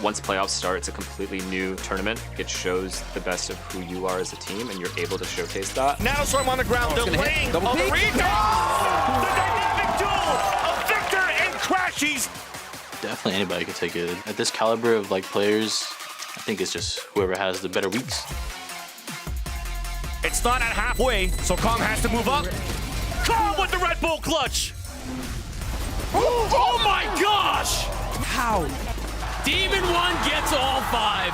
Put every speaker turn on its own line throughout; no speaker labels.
Once playoffs start, it's a completely new tournament. It shows the best of who you are as a team, and you're able to showcase that.
Nanostorm on the ground, delaying the read. The dynamic duel of Victor and Crashies.
Definitely anybody could take it. At this caliber of players, I think it's just whoever has the better weeks.
It's not at halfway, so Kong has to move up. Kong with the Red Bull clutch. Oh my gosh!
How?
Demon 1 gets all 5.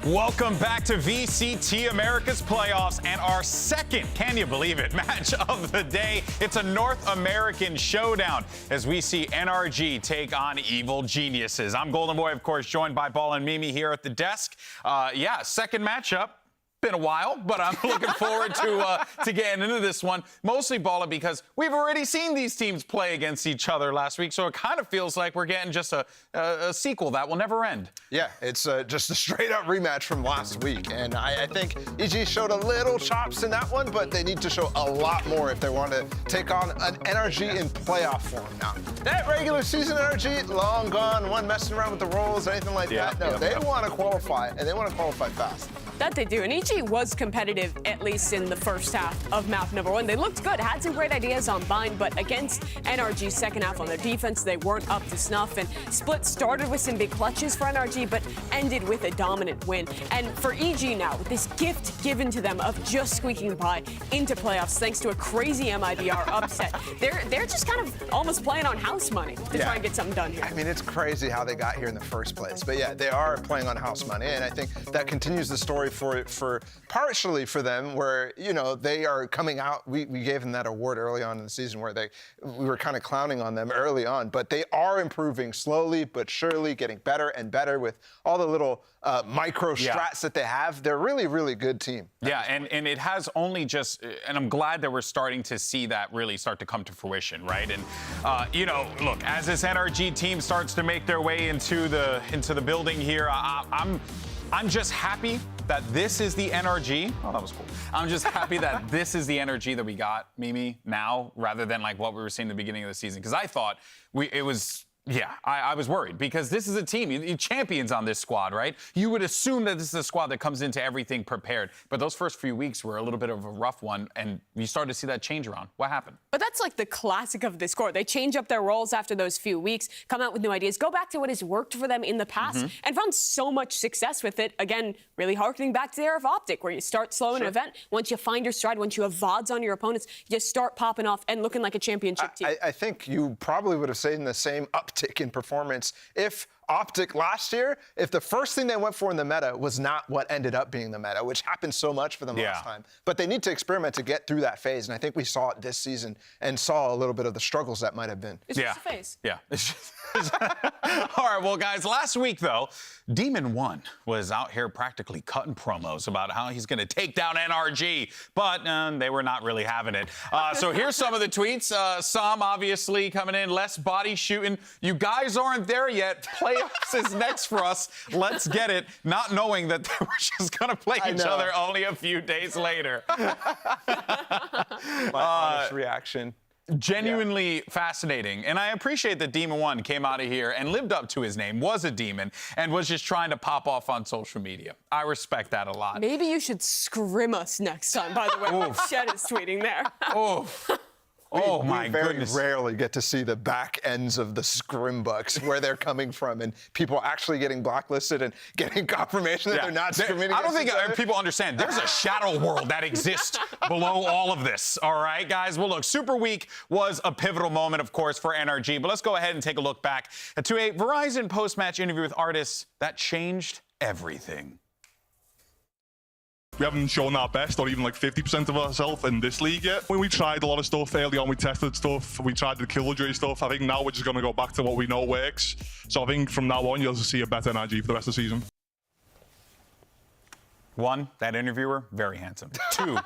Welcome back to VCT Americas playoffs and our second, can you believe it, match of the day. It's a North American showdown as we see NRG take on Evil Geniuses. I'm Golden Boy, of course, joined by Ball and Mimi here at the desk. Yeah, second matchup. Been a while, but I'm looking forward to getting into this one. Mostly, Balla, because we've already seen these teams play against each other last week, so it kind of feels like we're getting just a sequel that will never end.
Yeah, it's just a straight-up rematch from last week, and I think EG showed a little chops in that one, but they need to show a lot more if they want to take on an NRG in playoff form now. That regular season NRG, long gone, one messing around with the roles, anything like that. No, they want to qualify, and they want to qualify fast.
That they do, and EG was competitive, at least in the first half of map number 1. They looked good, had some great ideas on Bind, but against NRG's second half on their defense, they weren't up to snuff. And Split started with some big clutches for NRG, but ended with a dominant win. And for EG now, with this gift given to them of just squeaking by into playoffs, thanks to a crazy MIBR upset, they're just kind of almost playing on house money to try and get something done here.
I mean, it's crazy how they got here in the first place. But yeah, they are playing on house money, and I think that continues the story for partially for them, where they are coming out. We gave them that award early on in the season where we were kind of clowning on them early on, but they are improving slowly but surely, getting better and better with all the little micro strats that they have. They're really, really good team.
Yeah, and it has only just, and I'm glad that we're starting to see that really start to come to fruition, right? And look, as this NRG team starts to make their way into the building here, I'm just happy that this is the NRG. Oh, that was cool. I'm just happy that this is the NRG that we got, Mimi, now, rather than what we were seeing at the beginning of the season. Because I thought I was worried, because this is a team, you champions on this squad, right? You would assume that this is a squad that comes into everything prepared. But those first few weeks were a little bit of a rough one, and you started to see that change around. What happened? But
that's the classic of this core. They change up their roles after those few weeks, come out with new ideas, go back to what has worked for them in the past, and found so much success with it. Again, really harkening back to the era of Optic, where you start slow in an event. Once you find your stride, once you have VODs on your opponents, you start popping off and looking like a championship team.
I think you probably would have seen the same uptick in performance if Optic last year, if the first thing they went for in the meta was not what ended up being the meta, which happened so much for them last time. But they need to experiment to get through that phase, and I think we saw it this season and saw a little bit of the struggles that might have been.
It's just a phase.
Yeah. All right, well, guys, last week, though, Demon 1 was out here practically cutting promos about how he's going to take down NRG, but they were not really having it. So here's some of the tweets. Some, obviously, coming in, less body shooting. You guys aren't there yet. Playoffs is next for us. Let's get it. Not knowing that they were just going to play each other only a few days later.
My honest reaction.
Genuinely fascinating. And I appreciate that Demon 1 came out of here and lived up to his name, was a demon, and was just trying to pop off on social media. I respect that a lot.
Maybe you should scrim us next time, by the way. Shed is tweeting there.
We very rarely get to see the back ends of the scrimbucks, where they're coming from, and people actually getting blacklisted and getting confirmation that they're not scrimming.
I don't think people understand. There's a shadow world that exists below all of this, all right, guys? Well, look, Super Week was a pivotal moment, of course, for NRG, but let's go ahead and take a look back to a Verizon post-match interview with artists that changed everything.
We haven't shown our best, or even 50% of ourselves in this league yet. When we tried a lot of stuff early on, we tested stuff, we tried the Killjoy stuff. I think now we're just going to go back to what we know works. So I think from now on, you'll see a better NRG for the rest of the season.
One, that interviewer, very handsome. Two,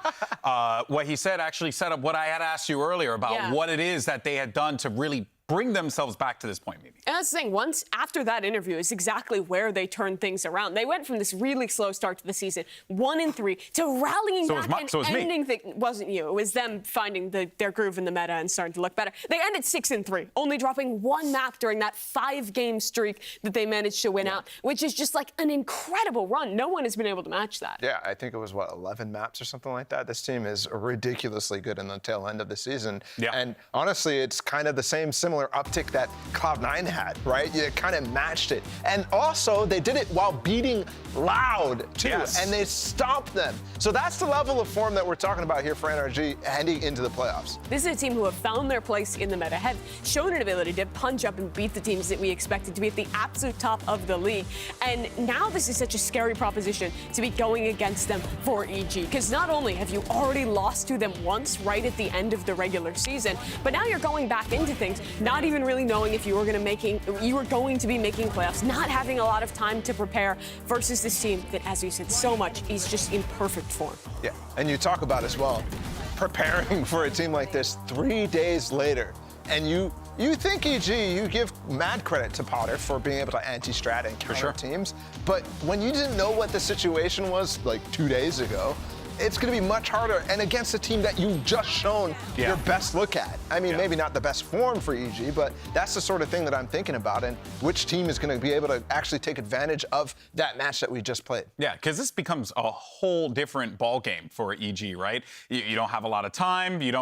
what he said actually set up what I had asked you earlier about what it is that they had done to really bring themselves back to this point, maybe.
And that's the thing, once after that interview is exactly where they turned things around. They went from this really slow start to the season, 1-3, to rallying back and ending things. It wasn't you, it was them finding their groove in the meta and starting to look better. They ended 6-3, only dropping one map during that 5-game streak that they managed to win out, which is just like an incredible run. No one has been able to match that.
Yeah, I think it was, 11 maps or something like that. This team is ridiculously good in the tail end of the season.
Yeah.
And honestly, it's kind of the same similar uptick that Cloud9 had, right? You kind of matched it. And also, they did it while beating Loud, too.
Yes.
And they stopped them. So that's the level of form that we're talking about here for NRG heading into the playoffs.
This is a team who have found their place in the meta, have shown an ability to punch up and beat the teams that we expected to be at the absolute top of the league. And now this is such a scary proposition to be going against them for EG. Because not only have you already lost to them once right at the end of the regular season, but now you're going back into things, not even really knowing if you were going to be making playoffs, not having a lot of time to prepare versus this team that, as you said so much, is just in perfect form.
Yeah, and you talk about as well, preparing for a team like this 3 days later, and you think EG, you give mad credit to Potter for being able to anti-strat and counter teams, but when you didn't know what the situation was like 2 days ago, it's going to be much harder, and against a team that you've just shown your best look at. I mean, maybe not the best form for EG, but that's the sort of thing that I'm thinking about, and which team is going to be able to actually take advantage of that match that we just played.
Yeah, because this becomes a whole different ball game for EG, right? You don't have a lot of time. You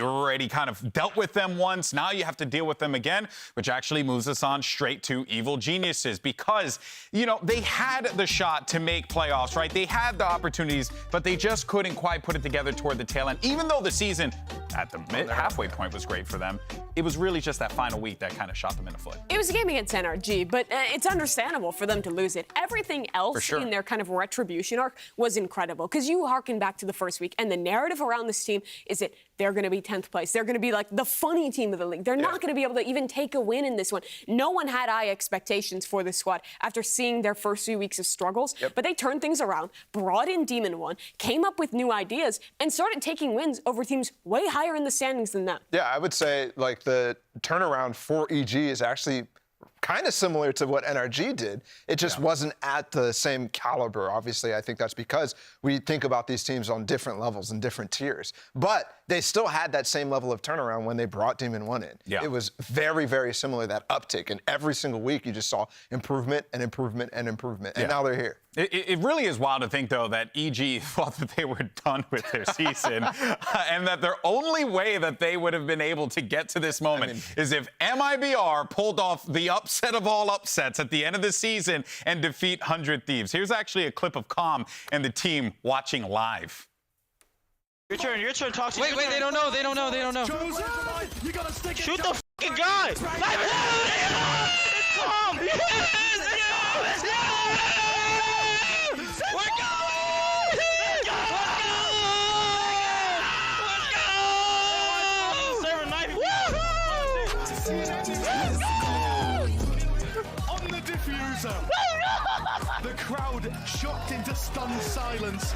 already kind of dealt with them once. Now you have to deal with them again, which actually moves us on straight to Evil Geniuses because, they had the shot to make playoffs, right? They had the opportunities, but they just couldn't quite put it together toward the tail end. Even though the season at the halfway point was great for them, it was really just that final week that kind of shot them in the foot.
It was a game against NRG, but it's understandable for them to lose it. Everything else in their kind of retribution arc was incredible because you harken back to the first week, and the narrative around this team is that they're going to be 10th place. They're going to be like the funny team of the league. They're not going to be able to even take a win in this one. No one had high expectations for this squad after seeing their first few weeks of struggles, but they turned things around, brought in Demon One, came up with new ideas, and started taking wins over teams way higher in the standings than them.
Yeah, I would say like the turnaround for EG is actually kind of similar to what NRG did. It just wasn't at the same caliber. Obviously, I think that's because we think about these teams on different levels and different tiers. But they still had that same level of turnaround when they brought Demon One in.
Yeah.
It was very, very similar, that uptick. And every single week, you just saw improvement and improvement and improvement. And now they're here.
It really is wild to think, though, that EG thought that they were done with their season and that their only way that they would have been able to get to this moment is if MIBR pulled off the upset of all upsets at the end of the season and defeat 100 Thieves. Here's actually a clip of Calm and the team watching live.
Your turn, talk to
Wait, they don't know.
Shoot the fucking guy! Calm!
On the diffuser. The crowd shocked into stunned silence.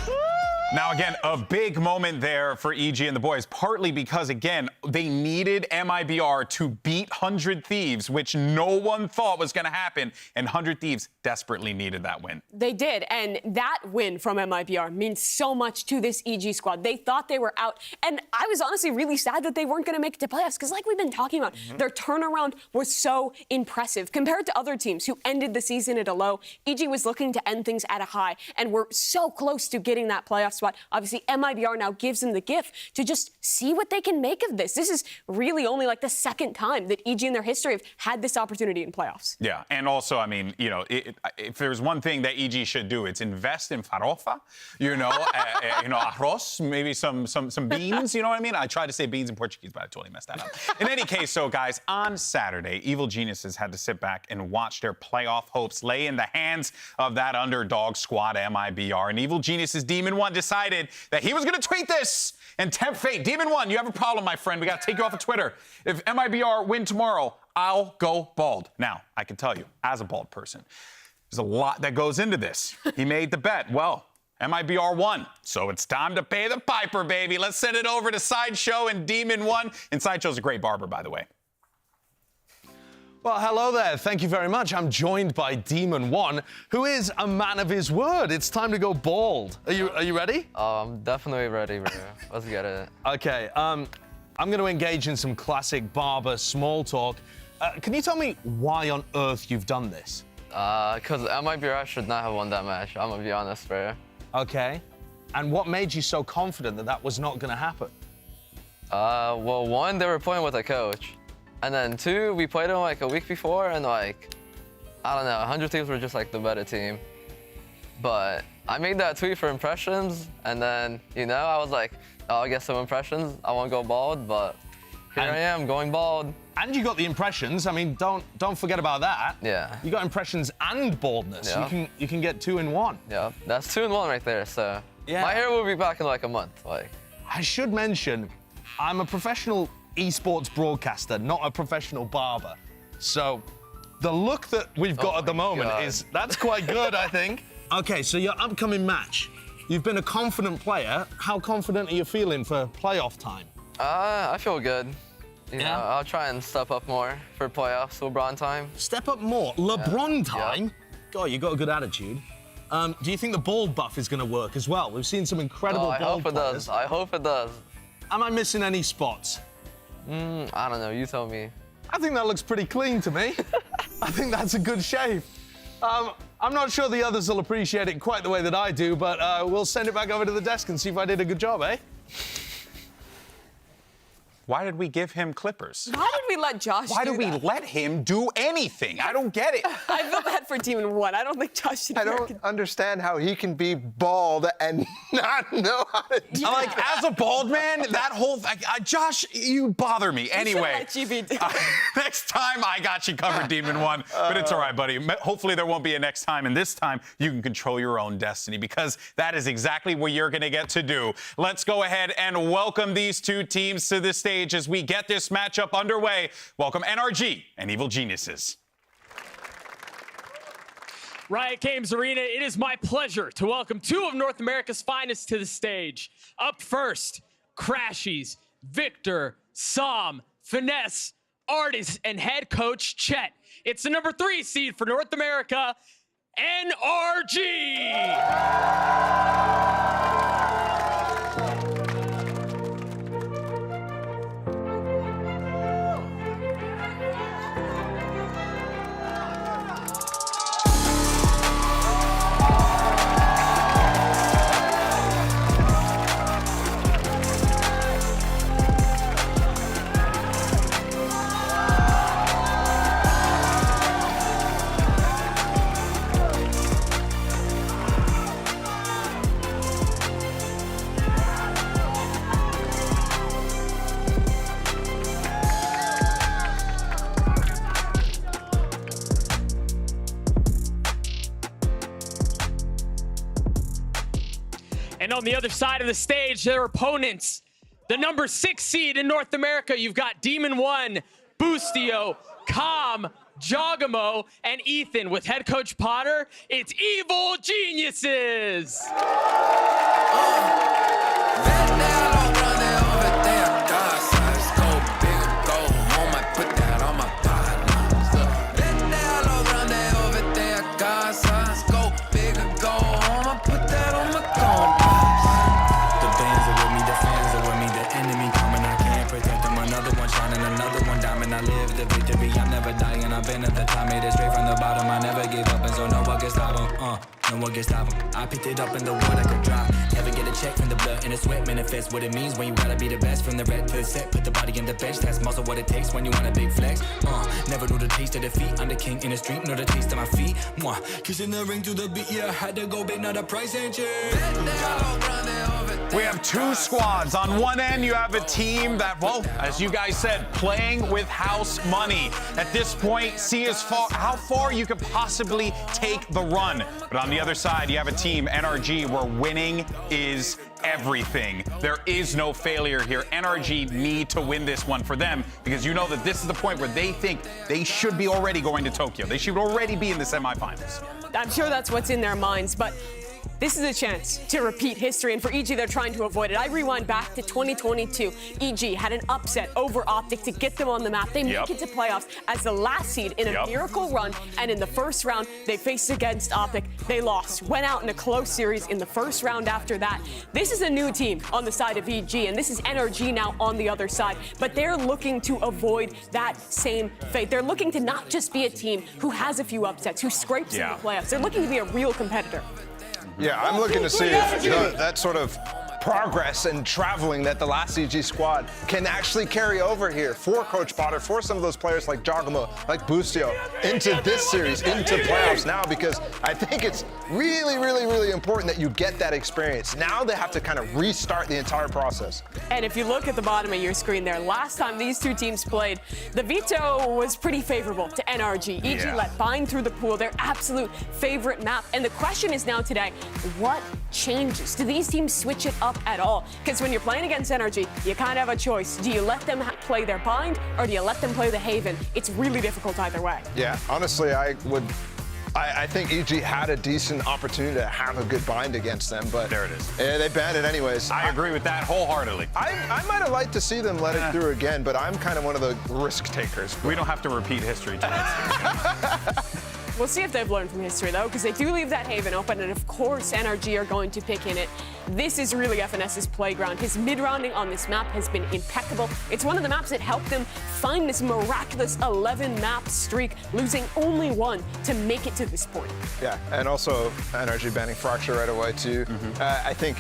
Now, again, a big moment there for EG and the boys, partly because, again, they needed MIBR to beat 100 Thieves, which no one thought was going to happen, and 100 Thieves desperately needed that win.
They did, and that win from MIBR means so much to this EG squad. They thought they were out, and I was honestly really sad that they weren't going to make it to playoffs, because like we've been talking about, their turnaround was so impressive. Compared to other teams who ended the season at a low, EG was looking to end things at a high, and we're so close to getting that playoff spot. Obviously, MIBR now gives them the gift to just see what they can make of this. This is really only like the second time that EG in their history have had this opportunity in playoffs.
Yeah, and also, I mean, if there's one thing that EG should do, it's invest in farofa, arroz, maybe some beans, you know what I mean? I tried to say beans in Portuguese, but I totally messed that up. In any case, so guys, on Saturday, Evil Geniuses had to sit back and watch their playoff hopes lay in the hands of that underdog squad, MIBR. And Evil Geniuses Demon One decided that he was going to tweet this and tempt fate. Demon One, you have a problem, my friend. We got to take you off of Twitter. If MIBR win tomorrow, I'll go bald. Now, I can tell you, as a bald person, there's a lot that goes into this. He made the bet. Well, MIBR won, so it's time to pay the piper, baby. Let's send it over to Sideshow and Demon One. And Sideshow's a great barber, by the way.
Well, hello there. Thank you very much. I'm joined by Demon One, who is a man of his word. It's time to go bald. Are you ready?
I'm definitely ready, bro. Let's get it.
Okay. I'm going to engage in some classic barber small talk. Can you tell me why on earth you've done this?
Because MIBR should not have won that match. I'm gonna be honest, bro.
Okay. And what made you so confident that that was not going to happen?
Well, one, they were playing with a coach. And then two, we played them like a week before, and like, I don't know, 100 Thieves were just like the better team. But I made that tweet for impressions, and then, you know, I was like, oh, I'll get some impressions. I won't go bald, but here I am going bald.
And you got the impressions. I mean, don't forget about that.
Yeah.
You got impressions and baldness.
Yeah.
You can get 2 in 1.
Yeah, that's 2 in 1 right there. So
yeah.
My hair will be back in like a month. Like,
I should mention, I'm a professional esports broadcaster, not a professional barber. So the look that we've got at the moment that's quite good, I think. Okay, so your upcoming match. You've been a confident player. How confident are you feeling for playoff time?
I feel good. You
Yeah?
know, I'll try and step up more for playoffs, LeBron time.
Step up more? LeBron time? God, you got a good attitude. Do you think the bald buff is going to work as well? We've seen some incredible
I
bald
hope it
players.
does. I hope it does.
Am I missing any spots?
I don't know. You tell me.
I think that looks pretty clean to me. I think that's a good shave. I'm not sure the others will appreciate it quite the way that I do, but we'll send it back over to the desk and see if I did a good job, eh?
Why did we give him clippers?
Why did we let Josh
Why
do
did we
that?
let him do anything? I don't get it.
I feel bad for Demon One. I don't think Josh should.
I don't understand how he can be bald and not know how to do
Like, as a bald man, that whole Josh, you bother me. Anyway, next time I got you covered, Demon One. But it's all right, buddy. Hopefully there won't be a next time, and this time you can control your own destiny, because that is exactly what you're going to get to do. Let's go ahead and welcome these two teams to the stage as we get this matchup underway. Welcome NRG and Evil Geniuses.
Riot Games Arena, it is my pleasure to welcome 2 of North America's finest to the stage. Up first, Crashies, Victor, Sam, Finesse, Artist, and head coach Chet. It's the number 3 seed for North America, NRG. And on the other side of the stage, their opponents, the number 6 seed in North America, you've got Demon One, Boostio, Calm, Jogamo, and Ethan. With head coach Potter, it's Evil Geniuses.
No one can stop him. I picked it up in the wood I could drop. Never get a check from the blood and the sweat. Manifest what it means when you gotta be the best. From the red to the set, put the body in the bench. That's muscle what it takes when you want a big flex. Never knew the taste of defeat. I'm the king in the street, know the taste of my feet. Kissing the ring to the beat, yeah, had to go big, now the price ain't cheap.
We have 2 squads. On one end, you have a team that, well, as you guys said, playing with house money. At this point, see how far you could possibly take the run. But on the other side, you have a team, NRG, where winning is everything. There is no failure here. NRG need to win this one for them, because you know that this is the point where they think they should be already going to Tokyo. They should already be in the semifinals.
I'm sure that's what's in their minds, but This is a chance to repeat history, and for EG, they're trying to avoid it. I rewind back to 2022. EG had an upset over Optic to get them on the map. They make it to playoffs as the last seed in a miracle run, and in the first round, they faced against Optic. They lost, went out in a close series in the first round after that. This is a new team on the side of EG, and this is NRG now on the other side, but they're looking to avoid that same fate. They're looking to not just be a team who has a few upsets, who scrapes in the playoffs. They're looking to be a real competitor.
Yeah, I'm looking to see if that sort of progress and traveling that the last EG squad can actually carry over here for Coach Potter, for some of those players like Giacomo, like Bustio, into this series, into playoffs now, because I think it's really, really, really important that you get that experience. Now they have to kind of restart the entire process.
And if you look at the bottom of your screen there, last time these two teams played, the veto was pretty favorable to NRG. EG let Bind through the pool, their absolute favorite map. And the question is now today, what changes? Do these teams switch it up at all? Because when you're playing against NRG, you kind of have a choice. Do you let them play their Bind, or do you let them play the Haven? It's really difficult either way.
Yeah, honestly, I think EG had a decent opportunity to have a good Bind against them, but
there it is.
Yeah, they banned it anyways.
I agree with that wholeheartedly.
I might have liked to see them let it through again, but I'm kind of one of the risk takers.
We don't have to repeat history tonight.
We'll see if they've learned from history, though, because they do leave that Haven open, and of course NRG are going to pick in it. This is really FNS's playground. His mid-rounding on this map has been impeccable. It's one of the maps that helped them find this miraculous 11-map streak, losing only one to make it to this point.
Yeah, and also NRG banning Fracture right away, too. I think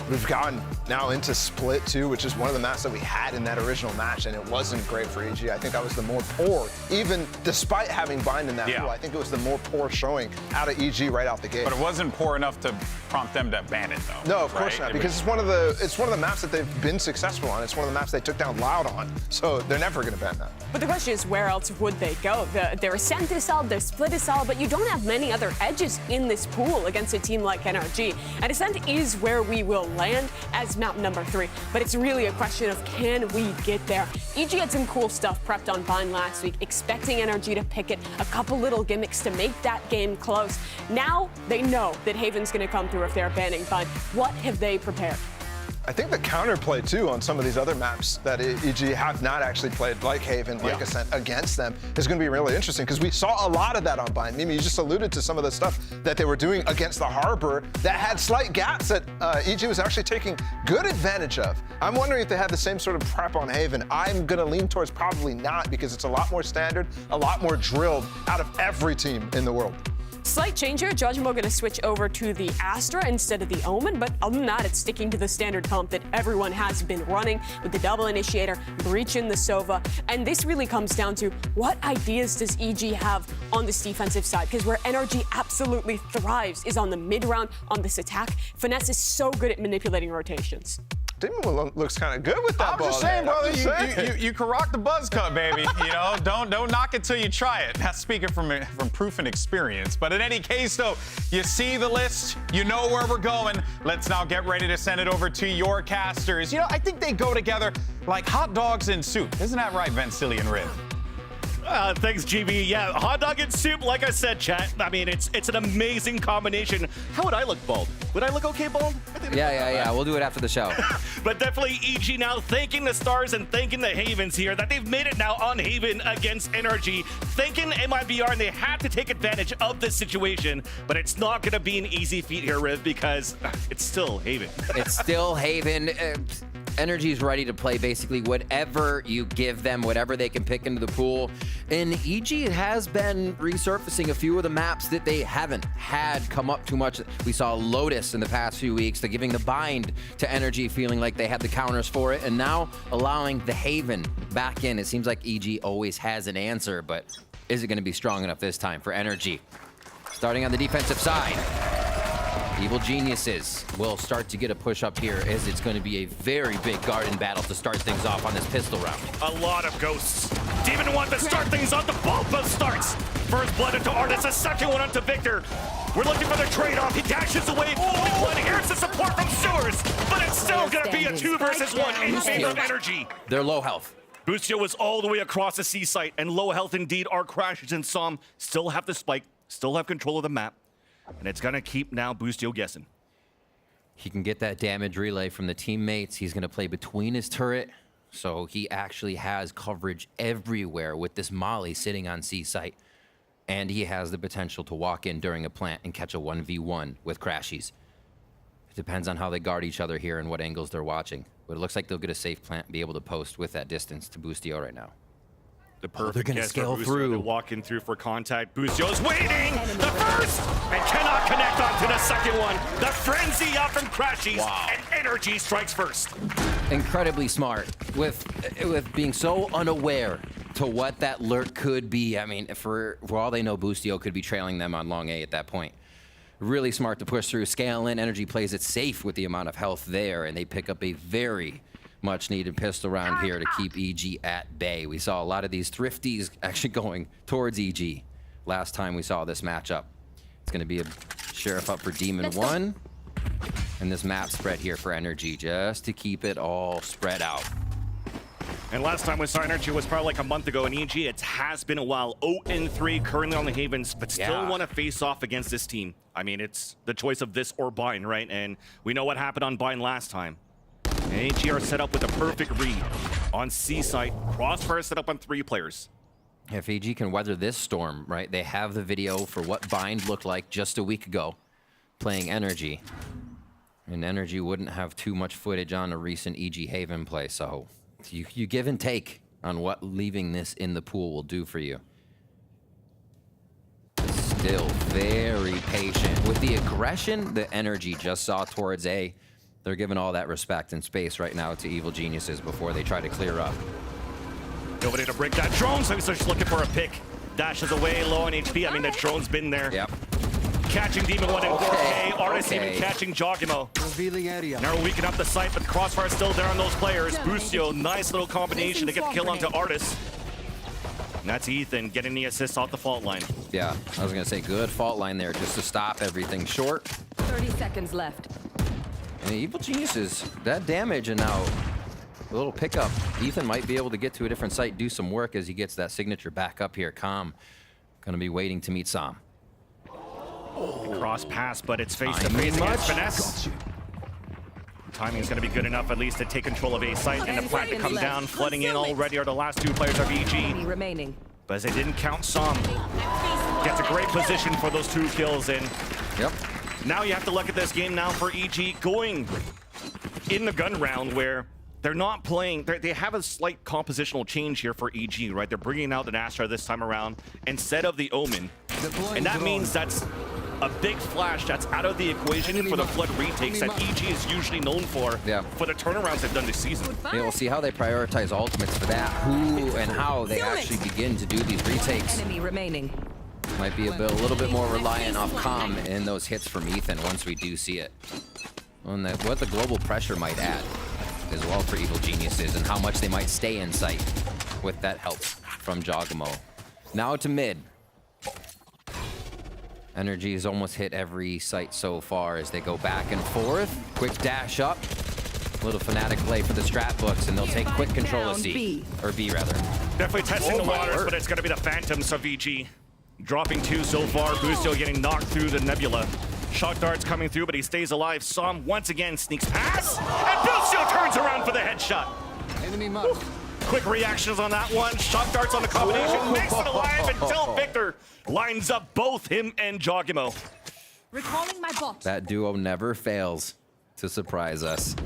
we've gotten now into Split, too, which is one of the maps that we had in that original match, and it wasn't great for EG. I think that was the more poor, even despite having Bind in that pool. I think it was the more poor showing out of EG right out the gate.
But it wasn't poor enough to prompt them to ban it, though.
No, of course not, because it's one of the maps that they've been successful on. It's one of the maps they took down Loud on, so they're never going to ban that.
But the question is, where else would they go? Their Ascent is solid, their Split is solid, but you don't have many other edges in this pool against a team like NRG. And Ascent is where we will land as map number 3, but it's really a question of, can we get there? EG had some cool stuff prepped on Bind last week, expecting NRG to pick it, a couple little gimmicks to make that game close. Now they know that Haven's going to come through if they're banning Bind. What have they prepared?
I think the counterplay, too, on some of these other maps that EG have not actually played, like Haven, like Ascent, against them, is going to be really interesting, because we saw a lot of that on Bind. Mimi, you just alluded to some of the stuff that they were doing against the Harbor that had slight gaps that EG was actually taking good advantage of. I'm wondering if they had the same sort of prep on Haven. I'm going to lean towards probably not, because it's a lot more standard, a lot more drilled out of every team in the world.
Slight change here. Judgmo going to switch over to the Astra instead of the Omen, but other than that, it's sticking to the standard comp that everyone has been running with the double initiator, breach in the Sova, and this really comes down to what ideas does EG have on this defensive side, because where NRG absolutely thrives is on the mid-round, on this attack. Finesse is so good at manipulating rotations.
Demon looks kind of good with that ball.
I'm just saying, brother, you can rock the buzz cut, baby. You know, don't knock it till you try it. That's speaking from proof and experience. But in any case, though, you see the list, you know where we're going. Let's now get ready to send it over to your casters. You know, I think they go together like hot dogs and soup. Isn't that right, Vancillion Rib?
Thanks, GB. Yeah, hot dog and soup, like I said, chat. I mean, it's an amazing combination. How would I look bald? Would I look okay bald?
Yeah. We'll do it after the show.
But definitely EG now thanking the Stars and thanking the Havens here that they've made it now on Haven against NRG. Thanking MIBR, and they had to take advantage of this situation. But it's not going to be an easy feat here, Riv, because it's still Haven.
It's still Haven. Energy's ready to play basically whatever you give them, whatever they can pick into the pool. And EG has been resurfacing a few of the maps that they haven't had come up too much. We saw Lotus in the past few weeks. They're giving the Bind to Energy, feeling like they had the counters for it, and now allowing the Haven back in. It seems like EG always has an answer, but is it going to be strong enough this time for Energy? Starting on the defensive side. Evil Geniuses will start to get a push up here, as it's going to be a very big garden battle to start things off on this pistol round.
A lot of ghosts. Demon want to start things off. The both starts. First blood into Artis, a second one onto Victor. We're looking for the trade-off. He dashes away. Here's the support from Sewers, but it's still going to be a 2 versus 1 in favor of Energy.
They're low health.
Bustio was all the way across the C site, and low health indeed. Our Crashes and Som still have the spike, still have control of the map. And it's gonna keep now Bustio guessing.
He can get that damage relay from the teammates. He's going to play between his turret. So he actually has coverage everywhere with this molly sitting on C site. And he has the potential to walk in during a plant and catch a 1v1 with Crashies. It depends on how they guard each other here and what angles they're watching. But it looks like they'll get a safe plant and be able to post with that distance to Boostio right now.
The perfect
gonna
guess
scale
for Boostio
through.
to walk in through for contact. Boostio's waiting! The first! And cannot connect onto the second one. The frenzy out from Crashies. And NRG strikes first.
Incredibly smart with being so unaware to what that lurk could be. I mean, for all they know, Boostio could be trailing them on long A at that point. Really smart to push through, scale in. NRG plays it safe with the amount of health there, and they pick up a very much needed pistol round here to keep EG at bay. We saw a lot of these thrifties actually going towards EG last time we saw this matchup. It's going to be a Sheriff up for Demon 1. And this map spread here for NRG just to keep it all spread out.
And last time we saw NRG was probably like a month ago in EG. It has been a while. 0-3 currently on the Havens, but still want to face off against this team. I mean, it's the choice of this or Bind, right? And we know what happened on Bind last time. And AG are set up with a perfect read on C site. Crossfire set up on 3 players.
If AG can weather this storm, right? They have the video for what Bind looked like just a week ago playing NRG. And NRG wouldn't have too much footage on a recent EG Haven play, so you give and take on what leaving this in the pool will do for you. Still very patient. With the aggression that NRG just saw towards A, they're giving all that respect and space right now to Evil Geniuses before they try to clear up.
Nobody to break that drone, so he's just looking for a pick. Dashes away, low on HP. I mean, the drone's been there.
Yep.
Catching Demon 1 in 4K. Artist even catching Jogimo.
Revealing area.
Now we're weakening up the site, but Crossfire still there on those players. Boostio, nice little combination to get the kill onto Artist. And that's Ethan getting the assist off the fault line.
Yeah, I was gonna say good fault line there just to stop everything short.
30 seconds left.
And Evil Geniuses, that damage and now a little pickup. Ethan might be able to get to a different site, do some work as he gets that signature back up here. Calm, gonna be waiting to meet Sam.
Cross pass, but it's face to face against Finesse. Timing is going to be good enough at least to take control of A site and the plant to come down. Flooding in already are the last 2 players of EG.
Remaining.
But as they didn't count Sam, gets a great position for those 2 kills. And now you have to look at this game now for EG going in the gun round where they're not playing. They have a slight compositional change here for EG, right? They're bringing out the Astra this time around instead of the Omen. And that means that's a big flash that's out of the equation for the flood retakes that EG is usually known for the turnarounds they've done this season.
Yeah, we'll see how they prioritize ultimates for that, who and how they actually begin to do these retakes.
Enemy remaining.
Might be a little bit more reliant off calm in those hits from Ethan once we do see it. And what the global pressure might add as well for Evil Geniuses and how much they might stay in sight with that help from Jogimo. Now to mid. NRG has almost hit every site so far as they go back and forth. Quick dash up. Little Fnatic play for the strat books, and they'll take quick control of C. Or B, rather.
Definitely testing the waters, but it's going to be the Phantoms of EG. Dropping 2 so far. Boostio getting knocked through the Nebula. Shock darts coming through, but he stays alive. Som once again sneaks past, and Boostio turns around for the headshot.
Enemy mark.
Quick reactions on that one. Shock darts on the combination. Makes it alive until Victor lines up both him and Jogimo.
Recalling my bot.
That duo never fails to surprise us.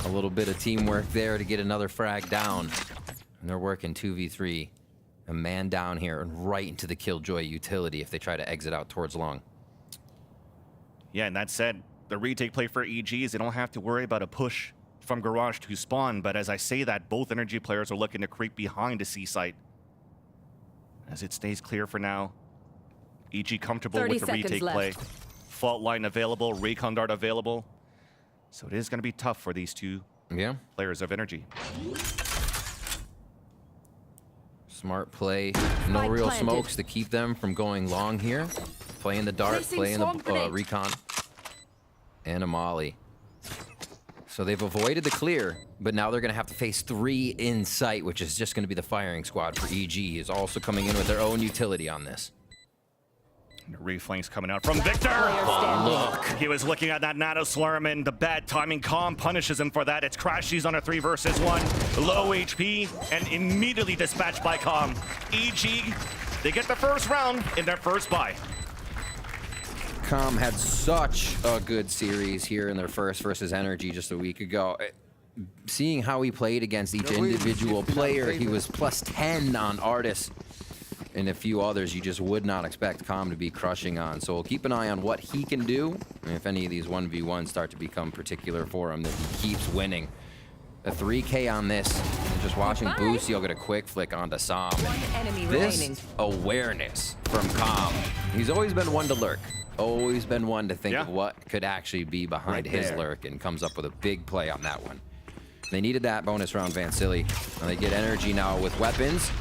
A little bit of teamwork there to get another frag down. And they're working 2v3. A man down here and right into the Killjoy utility if they try to exit out towards long.
Yeah, and that said, the retake play for EGs, they don't have to worry about a push from Garage to spawn, but as I say that, both NRG players are looking to creep behind the C site. As it stays clear for now, EG comfortable with the retake play. Fault line available, recon dart available. So it is going to be tough for these 2 players of NRG.
Smart play, no real smokes to keep them from going long here. Playing the dart, playing the recon, and a molly. So they've avoided the clear, but now they're going to have to face 3 in sight, which is just going to be the firing squad for EG, is also coming in with their own utility on this.
Reflanks coming out from Victor. Look, he was looking at that Nano Slurm, and the bad timing. Calm punishes him for that. It's Crashies on a 3 versus 1. Low HP, and immediately dispatched by Calm. EG, they get the first round in their first bye.
Calm had such a good series here in their first versus NRG just a week ago. Seeing how he played against each individual player, he was plus 10 on Artis and a few others you just would not expect Calm to be crushing on. So we'll keep an eye on what he can do, and if any of these 1v1s start to become particular for him, that he keeps winning. A 3K on this, and just watching Boost, you'll get a quick flick onto Som. This awareness from Calm, he's always been one to lurk. Always been one to think of what could actually be behind his lurk, and comes up with a big play on that one. They needed that bonus round, Vansili, and they get energy now with weapons.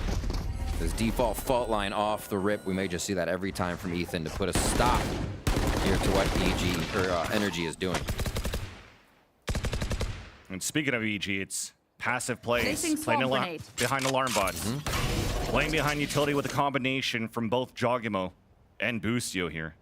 This default fault line off the rip. We may just see that every time from Ethan to put a stop here to what Energy is doing.
And speaking of EG, it's passive plays, playing behind alarm bot, playing behind utility with a combination from both Jogimo and Boostio here.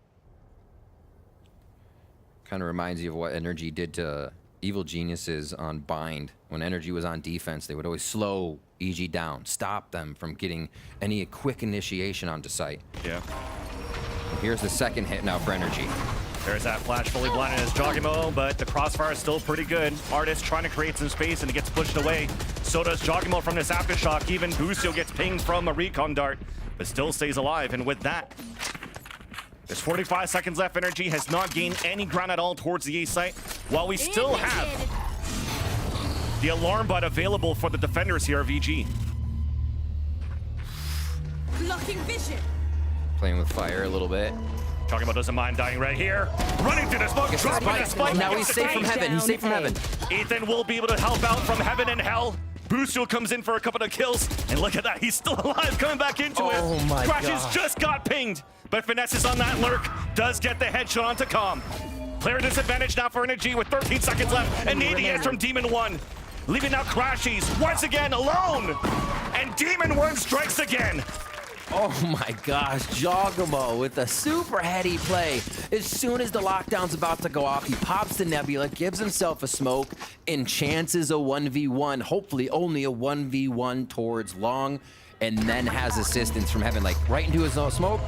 Kind of reminds you of what Energy did to Evil Geniuses on Bind. When Energy was on defense, they would always slow EG down, stop them from getting any quick initiation onto site.
Yeah.
And here's the second hit now for Energy.
There's that flash fully blinded as Jogimo, but the crossfire is still pretty good. Artist trying to create some space, and it gets pushed away. So does Jogimo from this aftershock. Even Boostio gets pinged from a recon dart, but still stays alive. And with that, there's 45 seconds left. Energy has not gained any ground at all towards the A site, while we still have the alarm bot available for the defenders here of EG.
Blocking vision.
Playing with fire a little bit.
Jogimo doesn't mind dying right here. Running through the smoke, dropping the spike.
Now he's safe from heaven. He's safe from heaven.
Ethan will be able to help out from heaven and hell. Boostio comes in for a couple of kills, and look at that, he's still alive, coming back into it.
Oh my
Crashes
gosh.
just got pinged, but Finesse is on that lurk, does get the headshot onto Calm. Player disadvantage now for Energy with 13 seconds left, and needing it from Demon 1. Leaving out Crashies once again alone, and Demon 1 strikes again.
Oh my gosh, Jogimo with a super heady play. As soon as the lockdown's about to go off, he pops the Nebula, gives himself a smoke, and chances a 1v1, hopefully only a 1v1 towards long, and then has assistance from heaven, like right into his own smoke.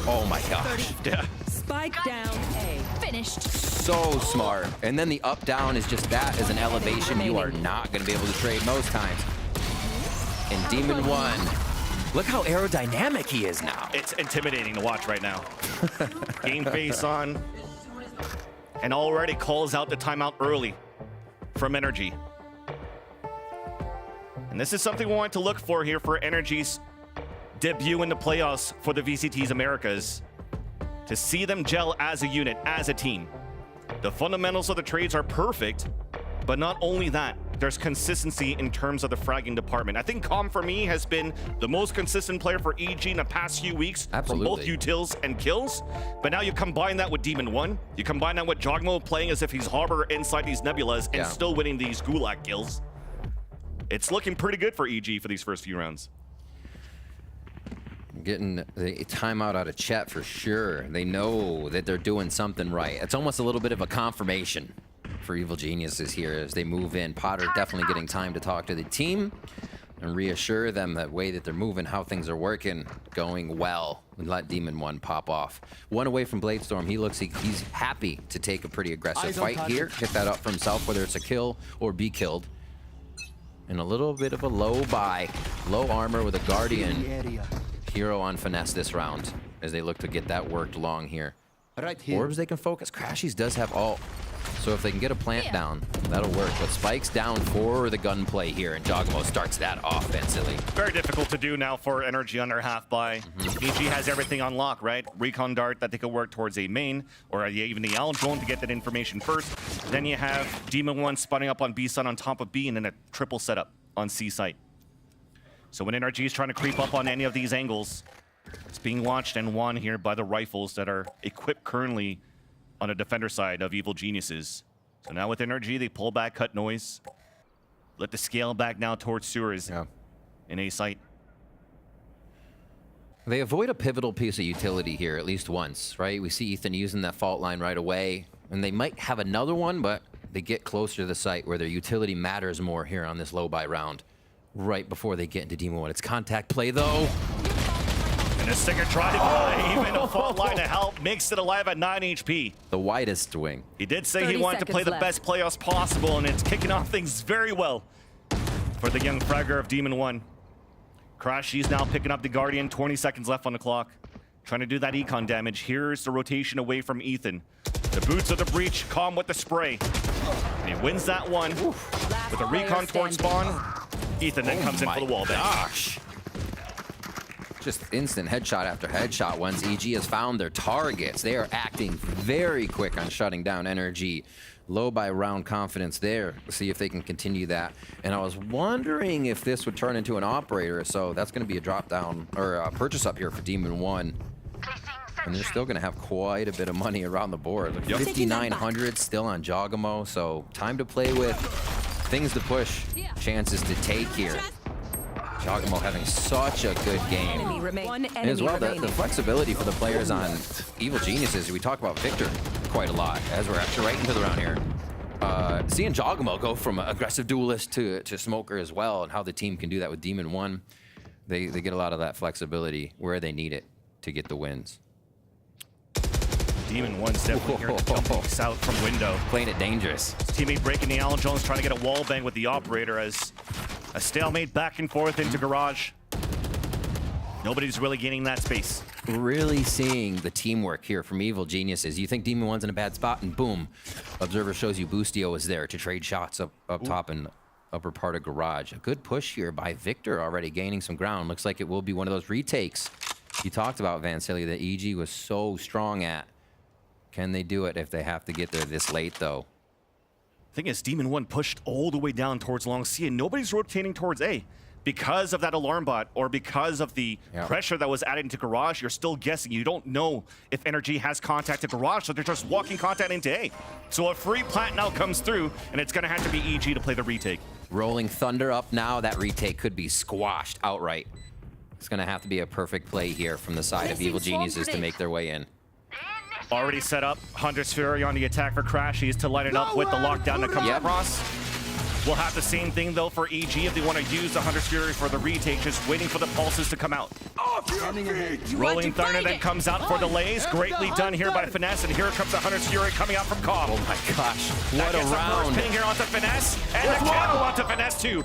Oh my gosh.
Yeah.
Spike down A. Finished.
So smart. And then the up-down is just that as an elevation you are not going to be able to trade most times. And Demon 1. Look how aerodynamic he is now.
It's intimidating to watch right now. Game face on, and already calls out the timeout early from Energy. And this is something we want to look for here for Energy's debut in the playoffs for the VCTs Americas. To see them gel as a unit, as a team. The fundamentals of the trades are perfect, but not only that, there's consistency in terms of the fragging department. I think Calm for me has been the most consistent player for EG in the past few weeks.
Absolutely.
From both utils and kills. But now you combine that with Demon 1. You combine that with Jogimo playing as if he's Harbor inside these Nebulas and still winning these Gulag kills. It's looking pretty good for EG for these first few rounds.
Getting the timeout out of chat for sure. They know that they're doing something right. It's almost a little bit of a confirmation for Evil Geniuses here as they move in. Potter definitely getting time to talk to the team and reassure them that way that they're moving, how things are working, going well. And let Demon 1 pop off. One away from Bladestorm. He looks, he's happy to take a pretty aggressive fight here. Get that up for himself, whether it's a kill or be killed. And a little bit of a low buy. Low armor with a Guardian. Hero on Finesse this round as they look to get that worked long here.
Right here.
Orbs they can focus. Crashies does have ult. So if they can get a plant down, that'll work. But Spike's down for the gunplay here, and Jogimo starts that off offensively.
Very difficult to do now for Energy under half buy. EG has everything on lock, right? Recon dart that they could work towards a main, or even the Owl drone to get that information first. Then you have Demon 1 spawning up on B side on top of B, and then a triple setup on C site. So when NRG is trying to creep up on any of these angles, it's being watched and won here by the rifles that are equipped currently on the defender side of Evil Geniuses. So now with NRG, they pull back, cut noise, let the scale back now towards sewers in A site.
They avoid a pivotal piece of utility here at least once, right? We see Ethan using that fault line right away, and they might have another one, but they get closer to the site where their utility matters more here on this low buy round, right before they get into Demon 1. It's contact play, though.
And a stinger drive by, even a fault line to help, makes it alive at 9 HP.
The widest wing.
He did say he wanted to play the best playoffs possible, and it's kicking off things very well for the young fragger of Demon 1. Crashy's now picking up the Guardian, 20 seconds left on the clock. Trying to do that econ damage. Here's the rotation away from Ethan. The boots of the breach, calm with the spray. And he wins that one with a recon towards spawn. Ethan then comes in for the wall bang.
Gosh. Just instant headshot after headshot once EG has found their targets. They are acting very quick on shutting down NRG. Low by round confidence there. Let's see if they can continue that. And I was wondering if this would turn into an operator, so that's going to be a drop down or a purchase up here for Demon 1. And they're still going to have quite a bit of money around the board. Like 5,900 still on Jogamo, so time to play with, things to push, chances to take here. Jogamo having such a good game. And as well, the flexibility for the players on Evil Geniuses. We talk about Victor quite a lot as we're actually right into the round here. Seeing Jogamo go from aggressive duelist to smoker as well, and how the team can do that with Demon 1. They get a lot of that flexibility where they need it to get the wins.
Demon 1's definitely here to jump out from window.
Playing it dangerous.
His teammate breaking the Alan Jones, trying to get a wall bang with the operator as a stalemate back and forth into garage. Nobody's really gaining that space.
Really seeing the teamwork here from Evil Geniuses. You think Demon 1's in a bad spot, and boom, Observer shows you Boostio is there to trade shots up top and upper part of garage. A good push here by Victor, already gaining some ground. Looks like it will be one of those retakes you talked about, Vansilli, that EG was so strong at. Can they do it if they have to get there this late, though?
Thing is, Demon 1 pushed all the way down towards long C, and nobody's rotating towards A. Because of that alarm bot, or because of the pressure that was added into garage, you're still guessing. You don't know if NRG has contact to garage, so they're just walking contact into A. So a free plant now comes through, and it's going to have to be EG to play the retake.
Rolling Thunder up now. That retake could be squashed outright. It's going to have to be a perfect play here from the side of Evil Geniuses to make their way in.
Already set up. Hunter's Fury on the attack for Crashies to line it up with the lockdown that comes across. We'll have the same thing, though, for EG if they want to use the Hunter's Fury for the retake, just waiting for the pulses to come out. Rolling Thunder then comes out for delays. Greatly done here by Finesse, and here comes the Hunter's Fury coming out from Cobb.
Oh my gosh, what a round.
Ping here onto Finesse, and the kill onto Finesse, too.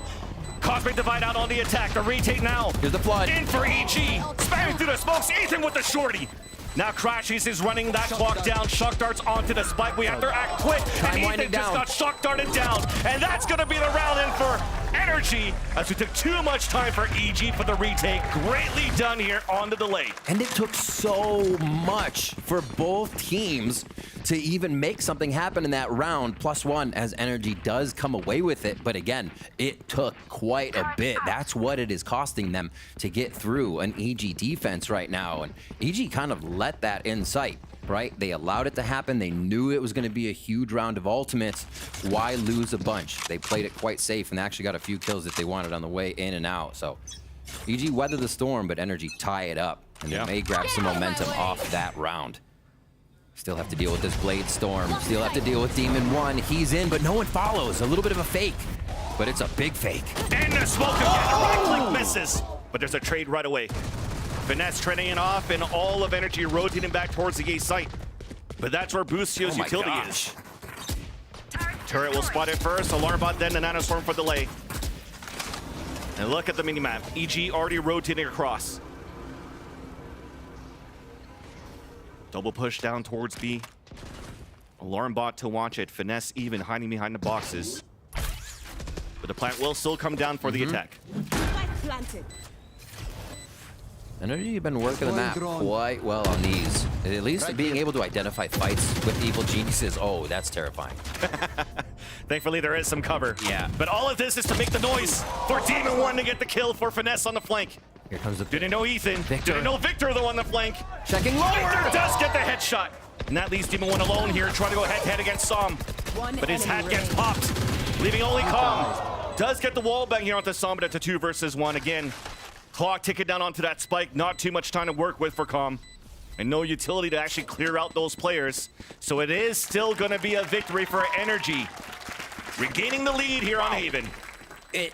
Cosmic Divide out on the attack. The retake now.
Here's the flood.
In for EG. Spamming through the smokes. Ethan with the shorty. Now Crashies is running that clock down. Shock darts onto the spike. We have to act quick. And Ethan just got shock darted down. And that's going to be the round in for NRG, as we took too much time for EG for the retake. Greatly done here on the delay.
And it took so much for both teams to even make something happen in that round. +1 as NRG does come away with it. But again, it took quite a bit. That's what it is costing them to get through an EG defense right now. And EG kind of let that in sight, right? They allowed it to happen. They knew it was going to be a huge round of ultimates. Why lose a bunch? They played it quite safe and actually got a few kills that they wanted on the way in and out. So EG weathered the storm, but NRG tie it up. And they may grab some momentum off that round. Still have to deal with this Blade Storm. Still have to deal with Demon 1. He's in, but no one follows. A little bit of a fake, but it's a big fake.
And the smoke again. The right click misses, but there's a trade right away. Finesse trading it off, and all of NRG rotating back towards the A site. But that's where Boostio's utility is. Turret will spot it first. Alarm bot, then the Nanoswarm for delay. And look at the minimap. EG already rotating across. Double push down towards B. Alarm bot to watch it. Finesse even hiding behind the boxes. But the plant will still come down for the attack.
NRG have been working the map quite well on these. At least being able to identify fights with Evil Geniuses. Oh, that's terrifying.
Thankfully, there is some cover.
Yeah.
But all of this is to make the noise for Demon 1 to get the kill for Finesse on the flank.
Here comes the
Didn't know Ethan.
Victor.
Didn't know Victor, though, on the flank.
Checking lower.
Victor does get the headshot. And that leaves Demon 1 alone here, trying to go head-to-head against Som. But his hat gets popped, leaving only Calm. Does get the wall bang here onto Som, but it's a 2 versus 1 again. Clock ticking down onto that spike. Not too much time to work with for Calm. And no utility to actually clear out those players. So it is still going to be a victory for NRG. Regaining the lead here on Haven.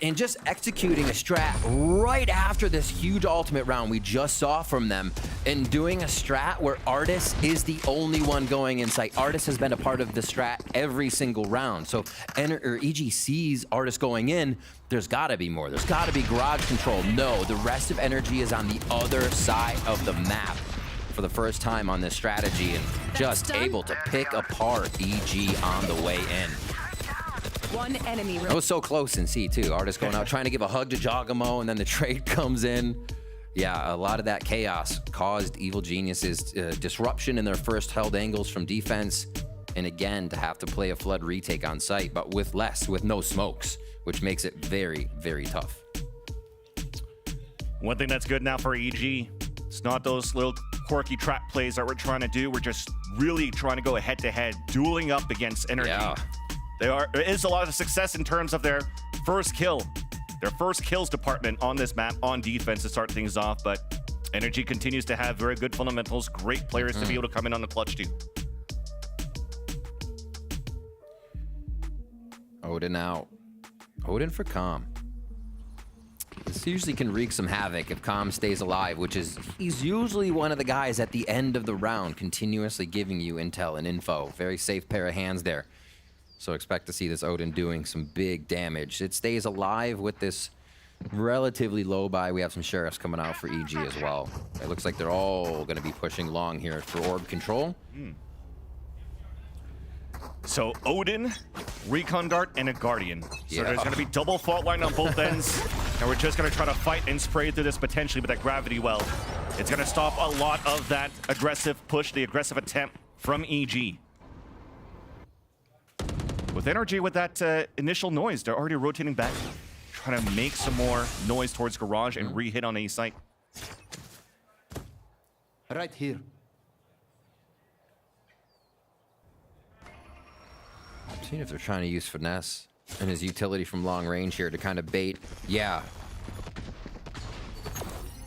And just executing a strat right after this huge ultimate round we just saw from them, and doing a strat where Artis is the only one going in sight. Artis has been a part of the strat every single round. So EG sees Artis going in, there's gotta be more. There's gotta be garage control. No, the rest of NRG is on the other side of the map for the first time on this strategy, and just able to pick apart EG on the way in.
One enemy.
That was so close in C2. Artis going out trying to give a hug to Jogamo, and then the trade comes in. Yeah, a lot of that chaos caused Evil Geniuses disruption in their first held angles from defense, and again to have to play a flood retake on site, but with no smokes, which makes it very, very tough.
One thing that's good now for EG, it's not those little quirky trap plays that we're trying to do. We're just really trying to go head-to-head, dueling up against NRG.
Yeah.
There is a lot of success in terms of their first kill. Their first kills department on this map on defense to start things off, but NRG continues to have very good fundamentals, great players to be able to come in on the clutch too.
Odin out. Odin for Calm. This usually can wreak some havoc if Calm stays alive, which is, he's usually one of the guys at the end of the round continuously giving you intel and info. Very safe pair of hands there. So expect to see this Odin doing some big damage. It stays alive with this relatively low buy. We have some sheriffs coming out for EG as well. It looks like they're all going to be pushing long here for orb control.
So Odin, Recon Dart, and a Guardian. So there's going to be double fault line on both ends. And we're just going to try to fight and spray through this potentially with that gravity well. It's going to stop a lot of that aggressive push, the aggressive attempt from EG. With NRG, with that initial noise, they're already rotating back, trying to make some more noise towards Garage and re-hit on A site.
Right here.
Seeing if they're trying to use Finesse and his utility from long range here to kind of bait. Yeah.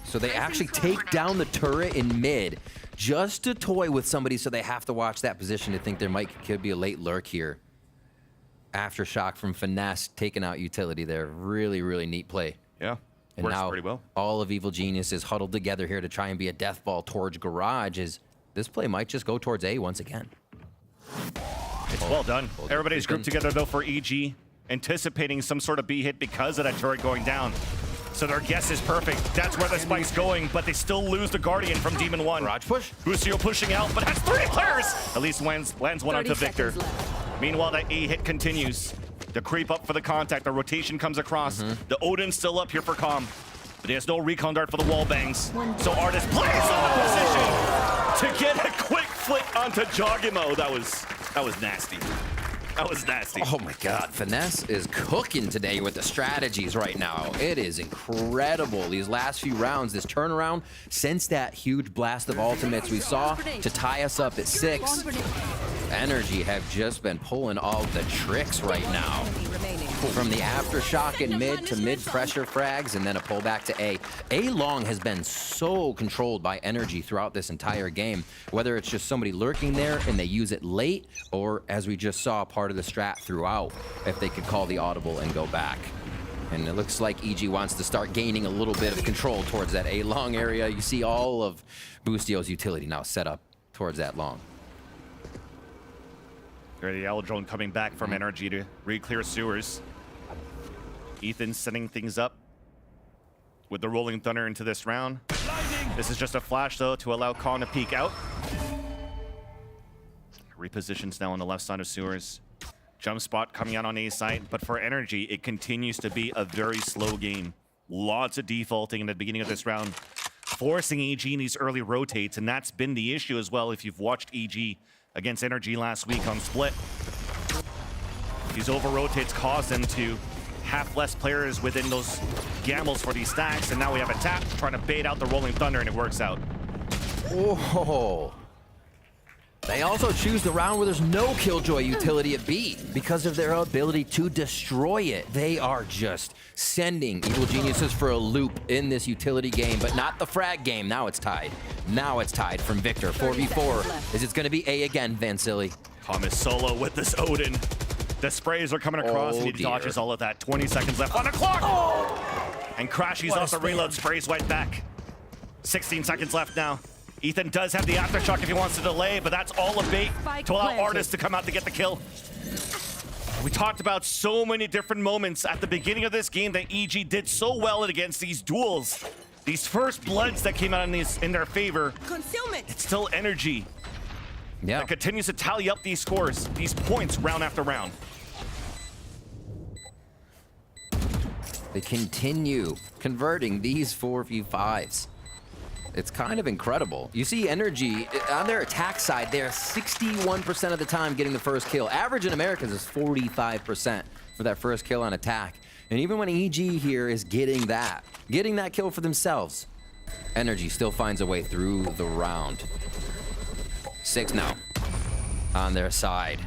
So they actually take down the turret in mid just to toy with somebody, so they have to watch that position to think there could be a late lurk here. Aftershock from Finesse, taking out utility there. Really, really neat play.
Yeah,
and
works
now
pretty well.
All of Evil Genius is huddled together here to try and be a death ball towards Garage. This play might just go towards A once again.
It's well done. Everybody's grouped together though for EG, anticipating some sort of B hit because of that turret going down. So their guess is perfect. That's where the spike's going, but they still lose the Guardian from Demon 1.
Garage push.
Busio pushing out, but has 3 players. At least lands one onto Victor. Meanwhile, that A hit continues. The creep up for the contact. The rotation comes across. The Odin's still up here for Calm, but he has no recon dart for the wall bangs. So Artis plays on the position to get a quick flick onto Jogimo. That was nasty. That was nasty.
Oh my God, Finesse is cooking today with the strategies right now. It is incredible. These last few rounds, this turnaround, since that huge blast of ultimates we saw to tie us up at 6, NRG have just been pulling all the tricks right now. From the aftershock in mid to mid pressure frags, and then a pullback to A. A long has been so controlled by NRG throughout this entire game, whether it's just somebody lurking there and they use it late, or as we just saw, part of the strat throughout, if they could call the audible and go back. And it looks like EG wants to start gaining a little bit of control towards that A long area. You see all of Boostio's utility now set up towards that long.
There, the Owl Drone coming back from NRG to re-clear sewers. Ethan setting things up with the Rolling Thunder into this round. This is just a flash, though, to allow Khan to peek out. Repositions now on the left side of sewers. Jump spot coming out on A site, but for NRG, it continues to be a very slow game. Lots of defaulting in the beginning of this round, forcing EG in these early rotates, and that's been the issue as well if you've watched EG against NRG last week on Split. These over-rotates caused them to have less players within those gambles for these stacks, and now we have a tap trying to bait out the Rolling Thunder, and it works out.
Oh, They also choose the round where there's no Killjoy utility at B because of their ability to destroy it. They are just sending Evil Geniuses for a loop in this utility game, but not the frag game. Now it's tied. Now it's tied from Victor. 4v4. Is it going to be A again, Vansili?
Thomas solo with this Odin. The sprays are coming across, and he dodges all of that. 20 seconds left on the clock. And Crashy's off the reload, sprays right back. 16 seconds left now. Ethan does have the aftershock if he wants to delay, but that's all a bait to allow Artis to come out to get the kill. We talked about so many different moments at the beginning of this game that EG did so well against these duels. These first bloods that came out in their favor.
Concealment.
It's still energy. That continues to tally up these scores, these points round after round.
They continue converting these 4v5s. It's kind of incredible. You see Energy on their attack side, they're 61% of the time getting the first kill. Average in Americas is 45% for that first kill on attack. And even when EG here is getting that kill for themselves, Energy still finds a way through the round. 6 now on their side.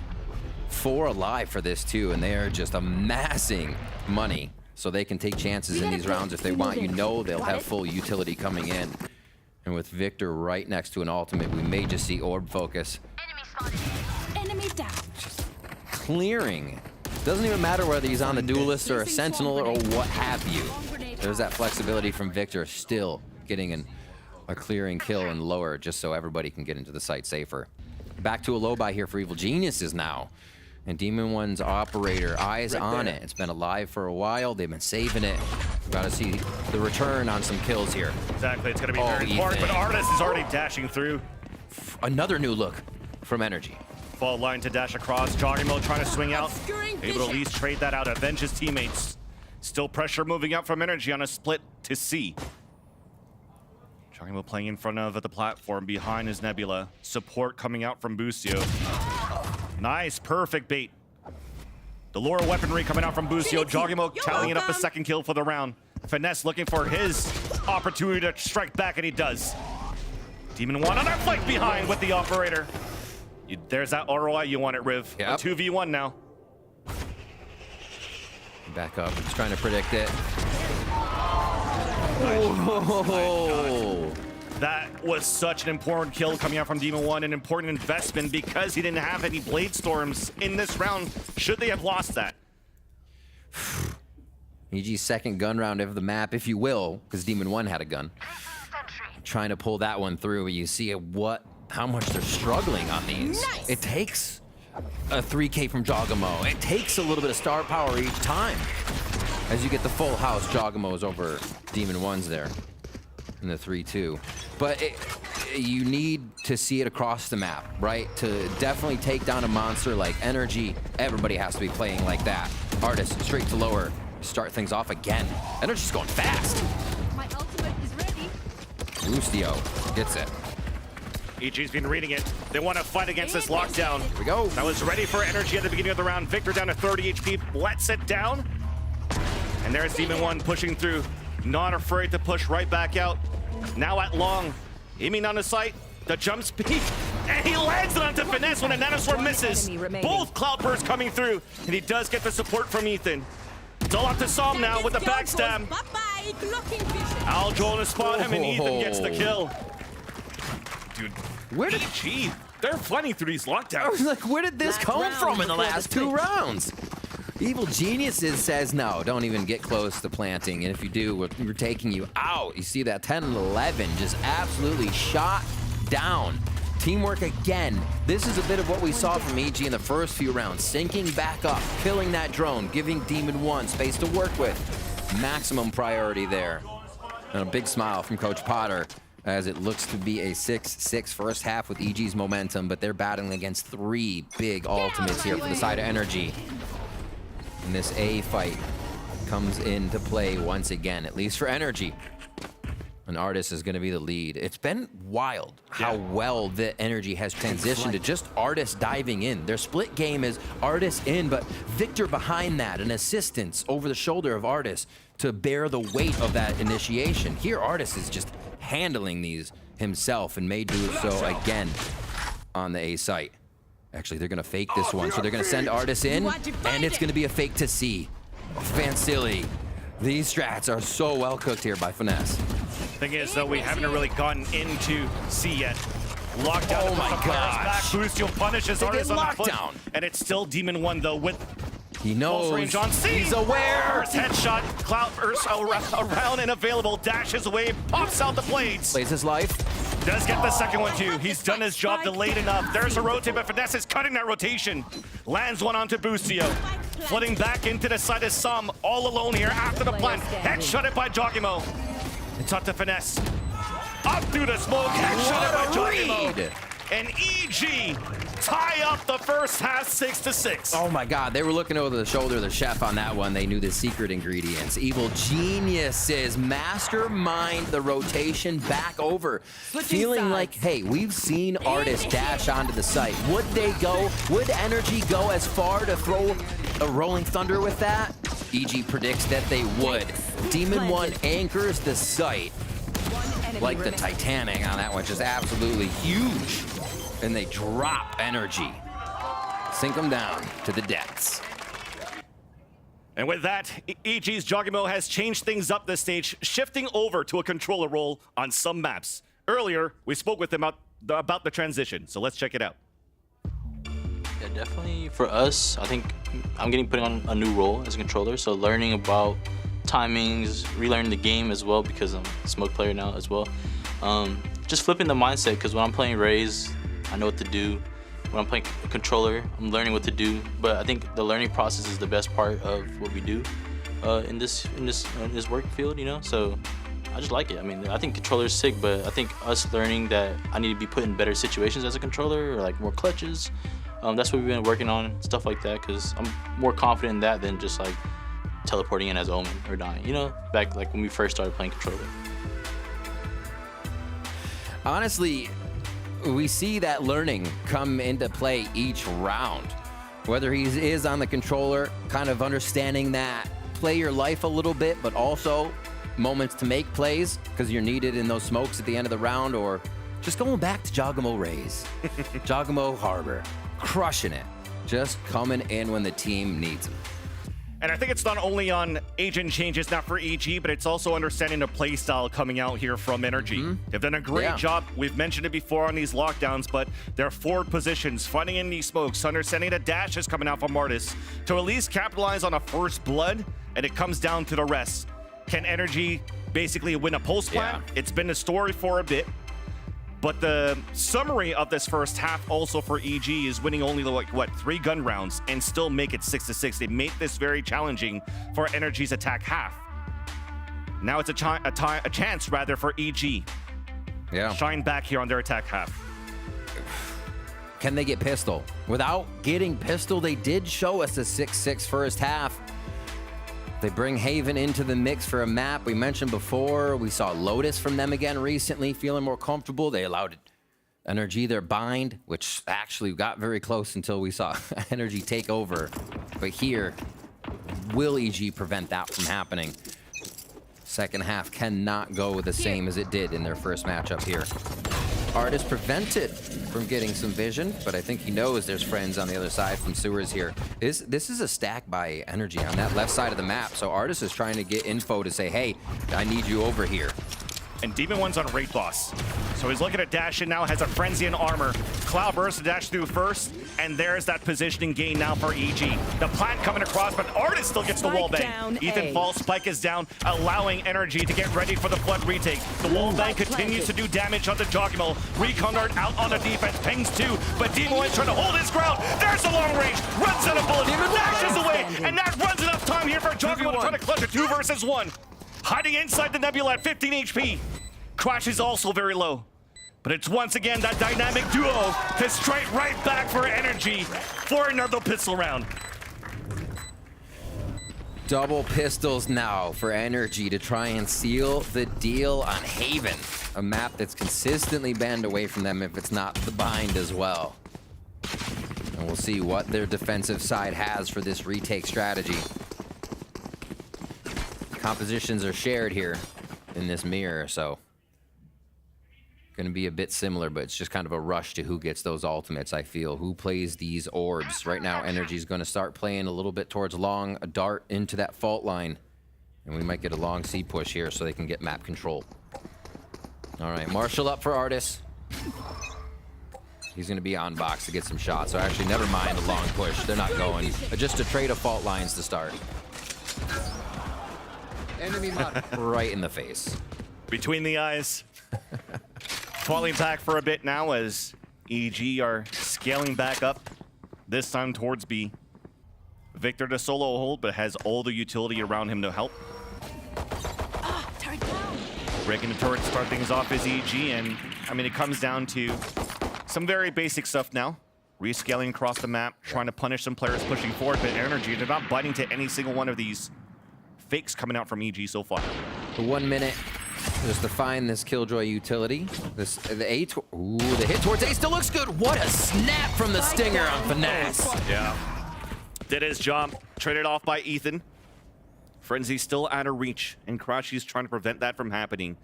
4 alive for this too, and they are just amassing money so they can take chances in these rounds if they want. You know they'll have full utility coming in. And with Victor right next to an ultimate, we may just see orb focus.
Enemy down.
Just clearing. Doesn't even matter whether he's on the duelist or a sentinel or what have you. There's that flexibility from Victor, still getting a clearing kill and lower just so everybody can get into the site safer. Back to a low buy here for Evil Geniuses now. And Demon One's operator, eyes on it. It's been alive for a while. They've been saving it. We've got to see the return on some kills here.
Exactly, it's going to be very important, but Artis is already dashing through.
Another new look from Energy.
Fall line to dash across. Jogging mode trying to swing out. Able to at least trade that out, avenge his teammates. Still pressure moving out from Energy on a split to C. Jogging mode playing in front of the platform behind his Nebula. Support coming out from Busio. Nice, perfect bait. The lower weaponry coming out from Busio. Joggimo tallying up a second kill for the round. Finesse looking for his opportunity to strike back, and he does. Demon One on our flank behind with the operator. There's that ROI you want it, Riv.
Yep.
2v1 now.
Back up, just trying to predict it.
Oh. That was such an important kill coming out from Demon One, an important investment because he didn't have any Blade Storms in this round, should they have lost that.
EG's second gun round of the map, if you will, because Demon One had a gun. Trying to pull that one through, you see how much they're struggling on these. Nice. It takes a 3K from Jogamo. It takes a little bit of star power each time. As you get the full house, Jogamo's over Demon One's there. In the 3-2. But you need to see it across the map, right? To definitely take down a monster like Energy, everybody has to be playing like that. Artis straight to lower, start things off again. Energy's going fast.
My ultimate is ready.
Lustio gets it.
EG's been reading it. They want to fight against this lockdown.
Here we go.
That was ready for Energy at the beginning of the round. Victor down to 30 HP, lets it down. And there's Demon One pushing through. Not afraid to push right back out. Now at long, aiming on the sight, the jump speed, and he lands it onto Finesse when a Nanosword misses. Both Cloud Bursts coming through, and he does get the support from Ethan. It's all up to Psalm now with the backstab. Aljo on the spot him, and Ethan gets the kill. Dude, where did EG? They're fighting through these lockdowns.
I was like, where did this come from in the last 2 rounds? Evil Geniuses says no, don't even get close to planting, and if you do, we're taking you out. You see that 10 and 11 just absolutely shot down. Teamwork again. This is a bit of what we saw from EG in the first few rounds, sinking back up, killing that drone, giving Demon One space to work with. Maximum priority there. And a big smile from Coach Potter as it looks to be a 6-6 first half with EG's momentum, but they're battling against 3 big ultimates here for the side of Energy. And this A fight comes into play once again, at least for Energy. And Artis is going to be the lead. It's been wild how well the Energy has transitioned to just Artis diving in. Their split game is Artis in, but Victor behind that, an assistance over the shoulder of Artis to bear the weight of that initiation. Here, Artis is just handling these himself and may do so again. on the A site. Actually, they're gonna fake this one, so they're gonna send Artis in, and it's gonna be a fake to C. Fancilly. These strats are so well cooked here by Finesse.
Thing is, though, we haven't really gotten into C yet. Lockdown.
Oh my gosh.
Boostio punishes
They
Artis
get
on the foot,
lockdown.
and it's still Demon 1 though with
He knows.
close range on C.
He's aware.
First headshot. Cloudburst around and available. Dashes away. Pops out the blades.
Plays his life.
Does get the second one too. He's done his job delayed enough. There's a rotate, but Finesse is cutting that rotation. Lands one onto Boostio. Flooding back into the side of Som, all alone here after the plant. Headshot it by Jogimo. It's up to Finesse. Up through the smoke. Headshot it by Jogimo. And EG tie up the first half 6-6.
Oh my God, they were looking over the shoulder of the chef on that one. They knew the secret ingredients. Evil geniuses mastermind the rotation back over. Feeling like, hey, we've seen Artis dash onto the site. Would they go? Would NRG go as far to throw a Rolling Thunder with that? EG predicts that they would. Demon 1 anchors the site. Like the Titanic on that one, just absolutely huge. And they drop NRG. Sink them down to the depths.
And with that, EG's Jogimo has changed things up this stage, shifting over to a controller role on some maps. Earlier, we spoke with him about the transition, so let's check it out.
Yeah, definitely for us, I think I'm putting on a new role as a controller, so learning about timings, relearning the game as well because I'm a smoke player now as well. Just flipping the mindset because when I'm playing Raze, I know what to do. When I'm playing a controller, I'm learning what to do. But I think the learning process is the best part of what we do in this work field, you know. So I just like it. I mean, I think controller is sick, but I think us learning that I need to be put in better situations as a controller or like more clutches. That's what we've been working on, stuff like that, because I'm more confident in that than just like teleporting in as Omen or dying, you know, back like when we first started playing controller.
Honestly, we see that learning come into play each round. Whether he is on the controller, kind of understanding that play your life a little bit, but also moments to make plays because you're needed in those smokes at the end of the round, or just going back to Jogimo Raze, Jogimo Harbor, crushing it, just coming in when the team needs him.
And I think it's not only on agent changes now for EG, but it's also understanding the play style coming out here from NRG. They've done a great job. We've mentioned it before on these lockdowns, but their forward positions, finding in these smokes, understanding the dashes coming out from Artis to at least capitalize on a first blood, and it comes down to the rest. Can NRG basically win a post plan? It's been a story for a bit. But the summary of this first half also for EG is winning only like, what, 3 gun rounds and still make it 6-6. They make this very challenging for NRG's attack half. Now it's a chance rather for EG. Shine back here on their attack half.
Can they get pistol? Without getting pistol, they did show us a 6-6 first half. They bring Haven into the mix for a map. We mentioned before, we saw Lotus from them again recently, feeling more comfortable. They allowed NRG their bind, which actually got very close until we saw NRG take over. But here, will EG prevent that from happening? Second half cannot go the same as it did in their first matchup here. Artis prevented from getting some vision, but I think he knows there's friends on the other side from Sewers here. This is a stack by NRG on that left side of the map, so Artis is trying to get info to say, hey, I need you over here.
And Demon 1's on Raid Boss. So he's looking at dash in now, has a Frenzy and armor. Cloudburst to dash through first, and there's that positioning gain now for EG. The plant coming across, but Artis still gets the wall bang. Ethan falls, Spike is down, allowing NRG to get ready for the flood retake. The wall bang continues to do damage on the Jogimo. Recon Dart out on the defense, pings 2, but Demon 1's trying to hold his ground. There's the long range, runs out of bullets, dashes away, and that runs enough time here for Jogimo to try to clutch a 2 versus 1. Hiding inside the Nebula at 15 HP. Crash is also very low. But it's once again that dynamic duo to straight right back for NRG for another pistol round.
Double pistols now for NRG to try and seal the deal on Haven, a map that's consistently banned away from them if it's not the bind as well. And we'll see what their defensive side has for this retake strategy. Compositions are shared here in this mirror, so Going to be a bit similar, but it's just kind of a rush to who gets those ultimates, I feel. Who plays these orbs? Right now, Energy's going to start playing a little bit towards long, a dart into that fault line. And we might get a long C push here so they can get map control. All right, Marshall up for Artis. He's going to be on box to get some shots. So actually, never mind the long push. They're not going. Just a trade of fault lines to start.
Enemy mark.
Right in the face.
Between the eyes. Falling back for a bit now as EG are scaling back up, this time towards B. Victor to solo hold, but has all the utility around him to help. Breaking the turret to start things off is EG, and I mean, it comes down to some very basic stuff now. Rescaling across the map, trying to punish some players pushing forward, but Energy, they're not biting to any single one of these fakes coming out from EG so far.
The 1 minute. Just to find this Killjoy utility. The hit towards A still looks good. What a snap from the Stinger on Finesse.
Yeah. Did his job. Traded off by Ethan. Frenzy still out of reach, and Crashy's trying to prevent that from happening.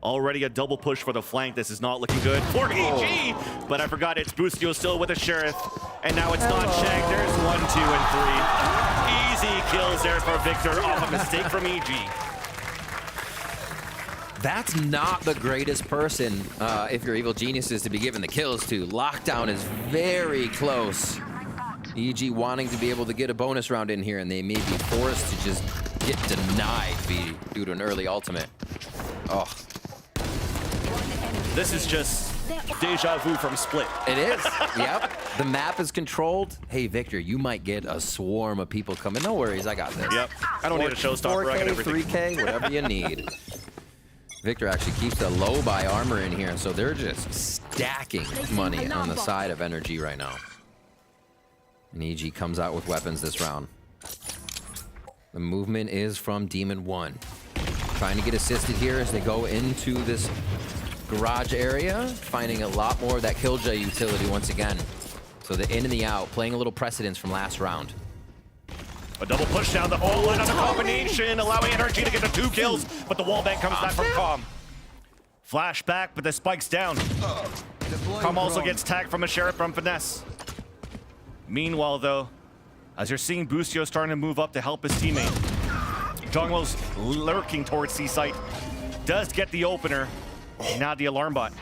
Already a double push for the flank. This is not looking good for EG. But I forgot it's Boostio still with the Sheriff. And now it's not Shag. There's 1, 2, and 3. Easy kills there for Victor off a mistake from EG.
That's not the greatest person if you're Evil Geniuses to be given the kills to. Lockdown is very close. EG wanting to be able to get a bonus round in here, and they may be forced to just get denied due to an early ultimate. Oh.
This is just deja vu from Split.
It is. Yep. The map is controlled. Hey, Victor, you might get a swarm of people coming. No worries, I got this.
Yep. I don't need a showstopper.
4K,
I got everything.
3K, whatever you need. Victor actually keeps the low buy armor in here, so they're just stacking money on the side of Energy right now. And EG comes out with weapons this round. The movement is from Demon 1. Trying to get assisted here as they go into this garage area, finding a lot more of that Killjoy utility once again. So the in and the out, playing a little precedence from last round.
A double push down the whole line on the combination, allowing Energy to get the 2 kills, but the wallbang comes back from Calm. Flashback, but the spike's down. Calm also gets tagged from a Sheriff from Finesse. Meanwhile, though, as you're seeing Boostio starting to move up to help his teammate, Jonglo's lurking towards C-Site, does get the opener. Now the alarm bot.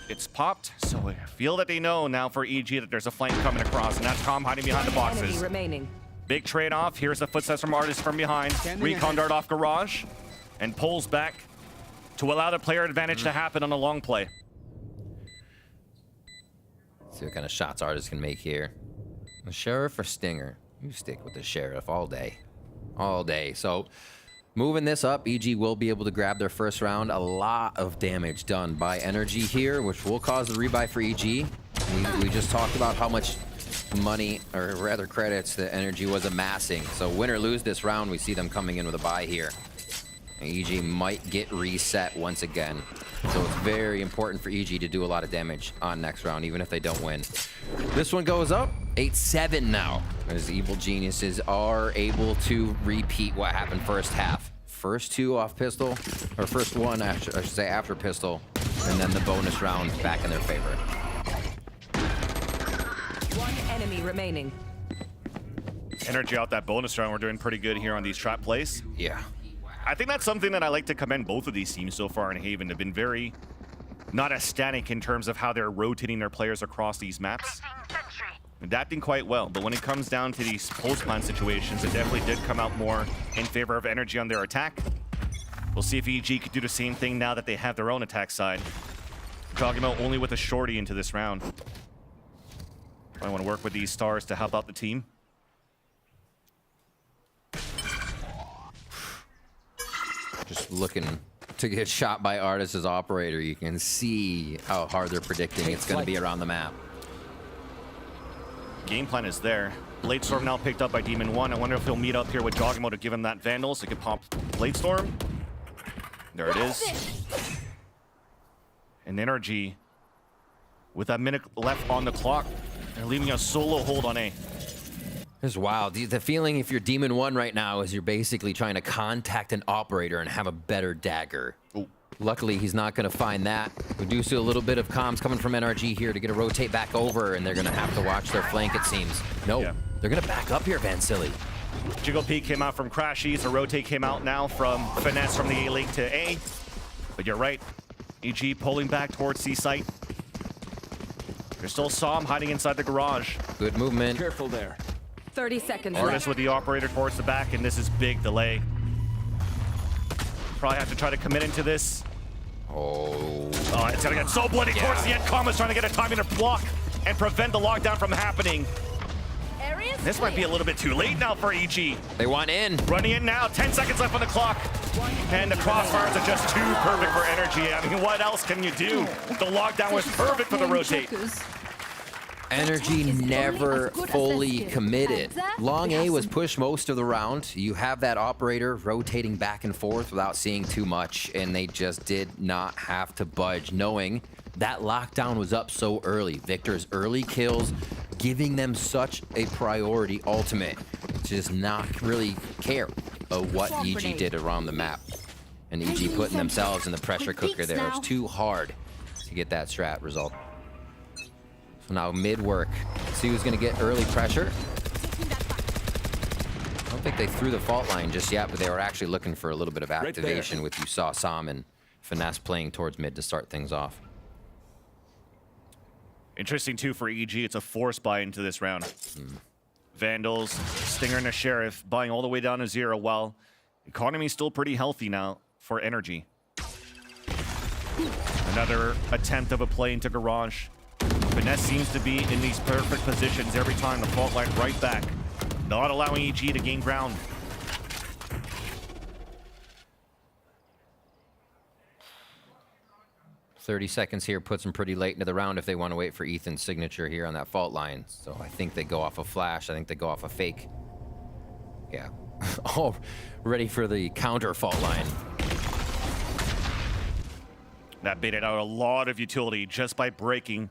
It's popped, so I feel that they know now for EG that there's a flank coming across, and that's Calm hiding behind the boxes. Big trade-off. Here's the footsteps from Artis from behind. Recon dart off Garage and pulls back to allow the player advantage to happen on a long play.
See what kind of shots Artis can make here. The Sheriff or Stinger? You stick with the Sheriff all day. All day. So moving this up, EG will be able to grab their first round. A lot of damage done by Energy here, which will cause the rebuy for EG. We just talked about how much money, or rather credits, that Energy was amassing. So win or lose this round, we see them coming in with a buy here. EG might get reset once again. So it's very important for EG to do a lot of damage on next round, even if they don't win. This one goes up, 8-7 now, as Evil Geniuses are able to repeat what happened first half. First 2 off pistol, or first 1, I should say, after pistol, and then the bonus round back in their favor.
1 enemy remaining.
Energy out that bonus round. We're doing pretty good here on these trap plays.
Yeah.
I think that's something that I like to commend both of these teams so far in Haven. They've been very not as static in terms of how they're rotating their players across these maps. Adapting quite well, but when it comes down to these post-plan situations, it definitely did come out more in favor of Energy on their attack. We'll see if EG could do the same thing now that they have their own attack side. Talking about only with a shorty into this round. I want to work with these stars to help out the team.
Just looking to get shot by Artis as operator. You can see how hard they're predicting it's going to be around the map.
Game plan is there. Bladestorm now picked up by Demon 1. I wonder if he'll meet up here with Dogmo to give him that Vandal so he can pop Bladestorm. There it is. And Energy, with that minute left on the clock, they're leaving a solo hold on A.
It's wild. The feeling if you're Demon 1 right now is you're basically trying to contact an operator and have a better dagger.
Ooh.
Luckily, he's not going to find that. We do see a little bit of comms coming from NRG here to get a rotate back over, and they're going to have to watch their flank, it seems. No, they're going to back up here, Vansili.
Jiggle Peak came out from Crashies. A rotate came out now from Finesse from the A League to A. But you're right. EG pulling back towards C site. There's still Som hiding inside the garage.
Good movement.
Careful there.
30 seconds
Artis
left.
with the operator towards the back, and this is big delay. Probably have to try to commit into this.
Oh,
It's gonna get so bloody towards the end. Kama's trying to get a timing to block and prevent the lockdown from happening. This might be a little bit too late now for EG.
they want in.
Running in now, 10 seconds left on the clock. And the crossfires are just too perfect for energy. I mean, what else can you do? The lockdown was perfect for the rotate.
Energy never fully committed. Long A was pushed most of the round. You have that operator rotating back and forth without seeing too much, and they just did not have to budge, knowing that lockdown was up so early. Victor's early kills giving them such a priority ultimate to just not really care of what EG did around the map. And EG putting themselves in the pressure cooker there. It's too hard to get that strat result. So now mid-work. See who's going to get early pressure. I don't think they threw the fault line just yet, but they were actually looking for a little bit of activation with you saw Som and Finesse playing towards mid to start things off.
Interesting, too, for EG. It's a force buy into this round. Vandals, Stinger, and a Sheriff buying all the way down to 0 while economy's still pretty healthy now for Energy. Another attempt of a play into Garage. Finesse seems to be in these perfect positions every time. The fault line right back. Not allowing EG to gain ground.
.30 seconds here puts them pretty late into the round if they want to wait for Ethan's signature here on that fault line. So I think they go off a flash. I think they go off a fake. Yeah. All ready for the counter fault line.
That baited out a lot of utility just by breaking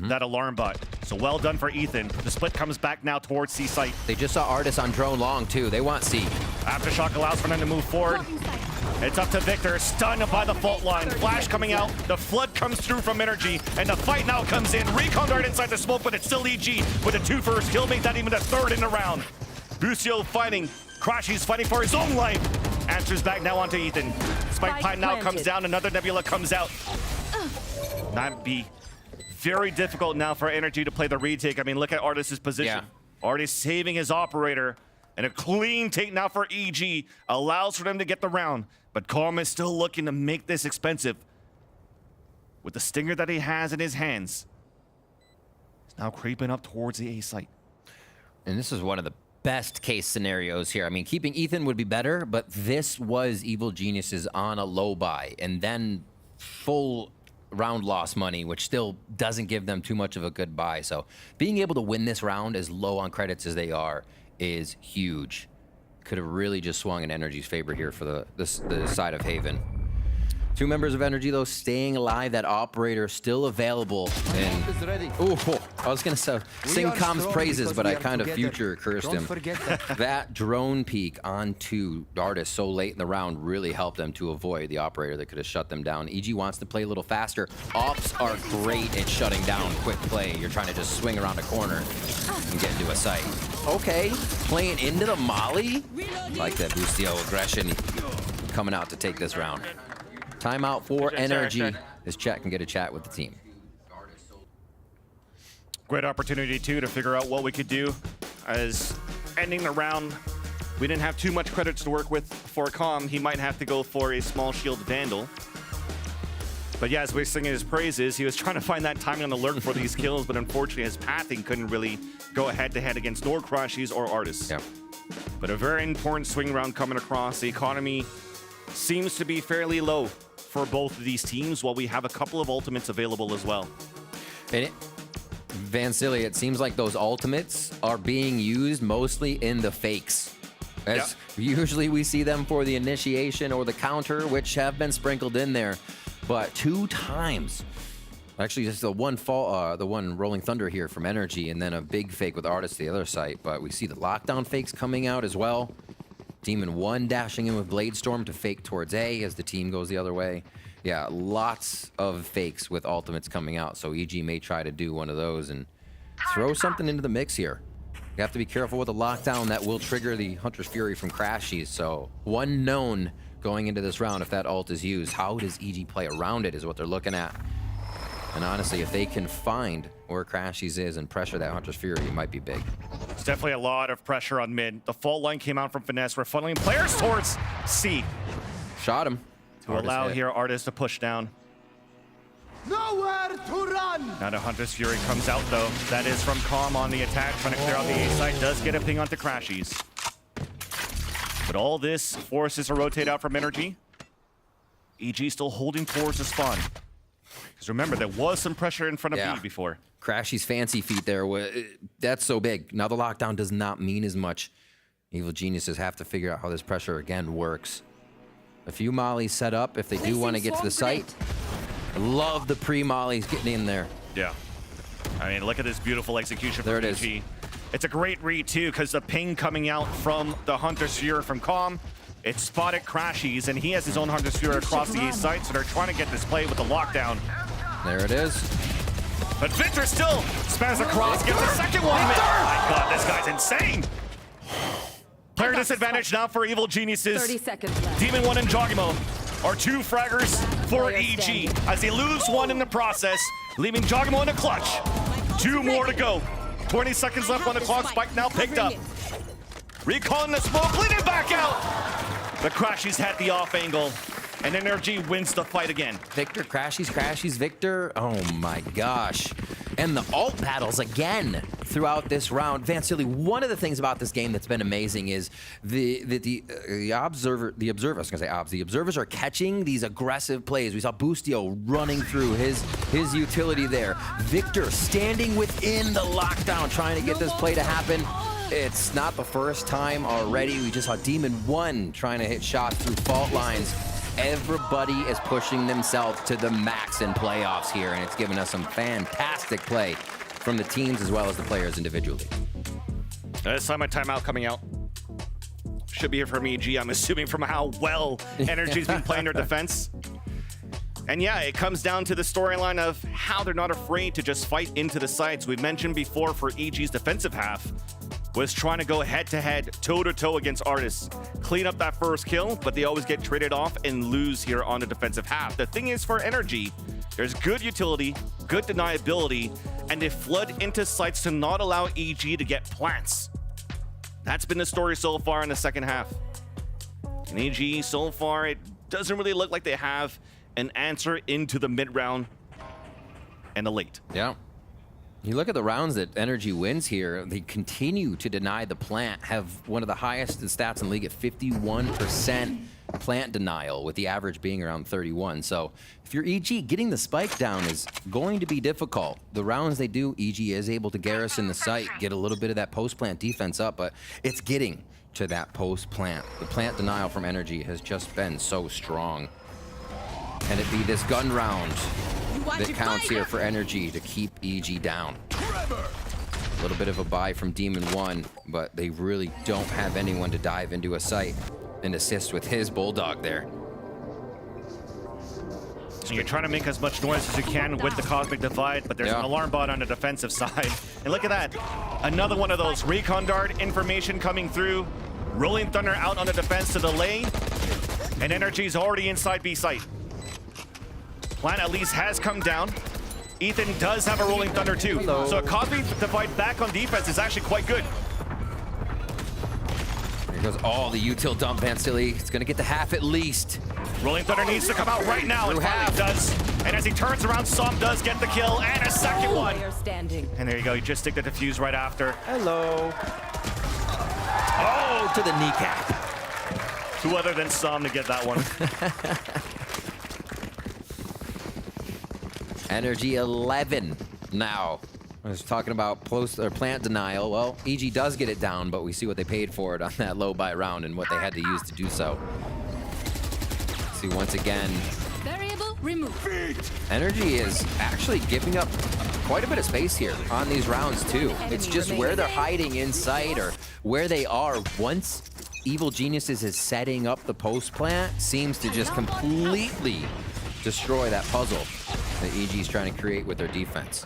that alarm bot. So well done for Ethan. The split comes back now towards C site.
They just saw Artis on drone long too. They want C.
Aftershock allows for them to move forward. It's up to Victor, stunned by the fault line. Flash coming out, the flood comes through from Energy, and the fight now comes in. Recon dart inside the smoke, but it's still EG with a 2 first kill, make that even the 3rd in the round. Bucio fighting, Crashy's fighting for his own life. Answers back now onto Ethan. Spike Pine now comes down, another Nebula comes out. That'd be very difficult now for Energy to play the retake. I mean, look at Artis' position. Artis saving his operator. And a clean take now for EG allows for them to get the round. But Calm is still looking to make this expensive. With the Stinger that he has in his hands. He's now creeping up towards the A site.
And this is one of the best case scenarios here. I mean, keeping Ethan would be better, but this was Evil Geniuses on a low buy. And then full round loss money, which still doesn't give them too much of a good buy. So being able to win this round as low on credits as they are is huge. Could have really just swung in Energy's favor here for the side of Haven. 2 members of Energy, though, staying alive. That operator still available. And ooh, I was gonna sing Com's praises, but I kind of future cursed him. That drone peek onto Artis so late in the round really helped them to avoid the operator that could have shut them down. EG wants to play a little faster. Ops are great at shutting down quick play. You're trying to just swing around a corner and get into a site. Okay, playing into the molly. Like that Bucio aggression coming out to take this round. Timeout for Energy as Chet can get a chat with the team.
Great opportunity, too, to figure out what we could do. As ending the round, we didn't have too much credits to work with for Calm. He might have to go for a small shield Vandal. But yeah, as we're singing his praises, he was trying to find that timing on the lurk for these kills, but unfortunately his pathing couldn't really go head-to-head against nor Crashies or Artis.
Yeah.
But a very important swing round coming across. The economy seems to be fairly low for both of these teams, while we have a couple of ultimates available as well.
And Vansili, it seems like those ultimates are being used mostly in the fakes. As usually we see them for the initiation or the counter, which have been sprinkled in there. But 2 times, actually just the one Rolling Thunder here from Energy, and then a big fake with Artis the other site. But we see the lockdown fakes coming out as well. Demon 1 dashing in with Blade Storm to fake towards A as the team goes the other way. Yeah, lots of fakes with ultimates coming out, so EG may try to do one of those and throw something into the mix here. You have to be careful with the lockdown. That will trigger the Hunter's Fury from Crashies, so one known going into this round if that ult is used. How does EG play around it is what they're looking at. And honestly, if they can find where Crashies is and pressure that Hunter's Fury, it might be big.
There's definitely a lot of pressure on mid. The fault line came out from Finesse. We're funneling players towards C.
Shot him.
To allow here Artist to push down.
Nowhere to run!
Now the Hunter's Fury comes out though. That is from Calm on the attack, trying to clear out the A side. Does get a ping onto Crashies. But all this forces a rotate out from NRG. EG still holding towards the spawn. Because remember, there was some pressure in front of B before.
Crashy's fancy feet there, that's so big. Now the lockdown does not mean as much. Evil Geniuses have to figure out how this pressure again works. A few mollies set up if they do want to get to the site. I love the pre-mollies getting in there.
Yeah. I mean, look at this beautiful execution
There
from
it is.
EG. It's a great read too, because the ping coming out from the Hunter's Fury from Calm, it spotted Crashies, and he has his own Hunter's Fury across the A site, so they're trying to get this play with the lockdown.
There it is.
But Victor still spans across, gets the second one. My God, this guy's insane. Player disadvantage now for Evil Geniuses.
30 seconds left.
Demon 1 and Jogimo are two fraggers for EG as they lose one in the process, leaving Jogimo in the clutch. Two more to go. 20 seconds left on the clock. Spike now picked up. Recalling the smoke, leading back out. The Crashies had the off angle, and NRG wins the fight again.
Victor, Crashies, Victor. Oh my gosh. And the ult battles again throughout this round. Vancilli, one of the things about this game that's been amazing is the observers are catching these aggressive plays. We saw Boostio running through his utility there. Victor standing within the lockdown, trying to get this play to happen. It's not the first time already. We just saw Demon 1 trying to hit shots through fault lines. Everybody is pushing themselves to the max in playoffs here, and it's given us some fantastic play from the teams as well as the players individually.
This time a timeout coming out. Should be here from EG, I'm assuming, from how well NRG's been playing their defense. And yeah, it comes down to the storyline of how they're not afraid to just fight into the sides. We've mentioned before for EG's defensive half was trying to go head-to-head, toe-to-toe against Artists. Clean up that first kill, but they always get traded off and lose here on the defensive half. The thing is for NRG, there's good utility, good deniability, and they flood into sites to not allow EG to get plants. That's been the story so far in the second half. And EG, so far, it doesn't really look like they have an answer into the mid-round and the late.
Yeah. You look at the rounds that NRG wins here, they continue to deny the plant, have one of the highest in stats in the league at 51% plant denial, with the average being around 31. So if you're EG, getting the spike down is going to be difficult. The rounds they do, EG is able to garrison the site, get a little bit of that post-plant defense up, but it's getting to that post-plant. The plant denial from NRG has just been so strong. Can it be this gun round that counts here for NRG to keep EG down? A little bit of a buy from Demon 1, but they really don't have anyone to dive into a site and assist with his Bulldog there.
So you're trying to make as much noise as you can with the Cosmic Divide, but there's an alarm bot on the defensive side. And look at that. Another one of those recon dart information coming through. Rolling Thunder out on the defense to delay. And NRG's already inside B site. Plan at least has come down. Ethan does have a Rolling Thunder too.
Hello.
So a Cosmic Divide back on defense is actually quite good.
There goes all the util dump, Vancilli. It's gonna get to half at least.
Rolling Thunder needs to come out right now, and finally does. And as he turns around, Som does get the kill, and a second one.
Standing.
And there you go, you just stick the defuse right after.
Hello. Oh, to the kneecap.
Who other than Som to get that one?
Energy 11 now. I was talking about plant denial. Well, EG does get it down, but we see what they paid for it on that low buy round and what they had to use to do so. See, once again,
Variable removed.
Energy is actually giving up quite a bit of space here on these rounds too. It's just where they're hiding in sight or where they are. Once Evil Geniuses is setting up the post plant, seems to just completely destroy that puzzle that EG's trying to create with their defense.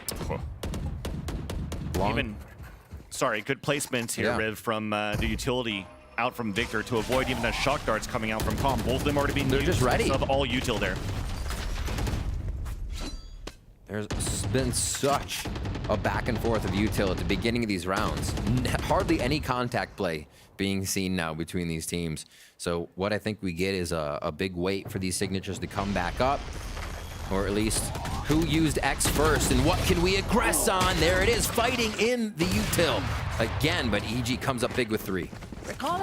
Sorry, good placements here, Riv, from the utility out from Victor to avoid even the shock darts coming out from Calm. Both of them already being used.
They're just ready.
So all util there.
There's been such a back and forth of util at the beginning of these rounds. Hardly any contact play being seen now between these teams. So what I think we get is a big wait for these signatures to come back up, or at least who used X first and what can we aggress on? There it is, fighting in the util again, but EG comes up big with 3.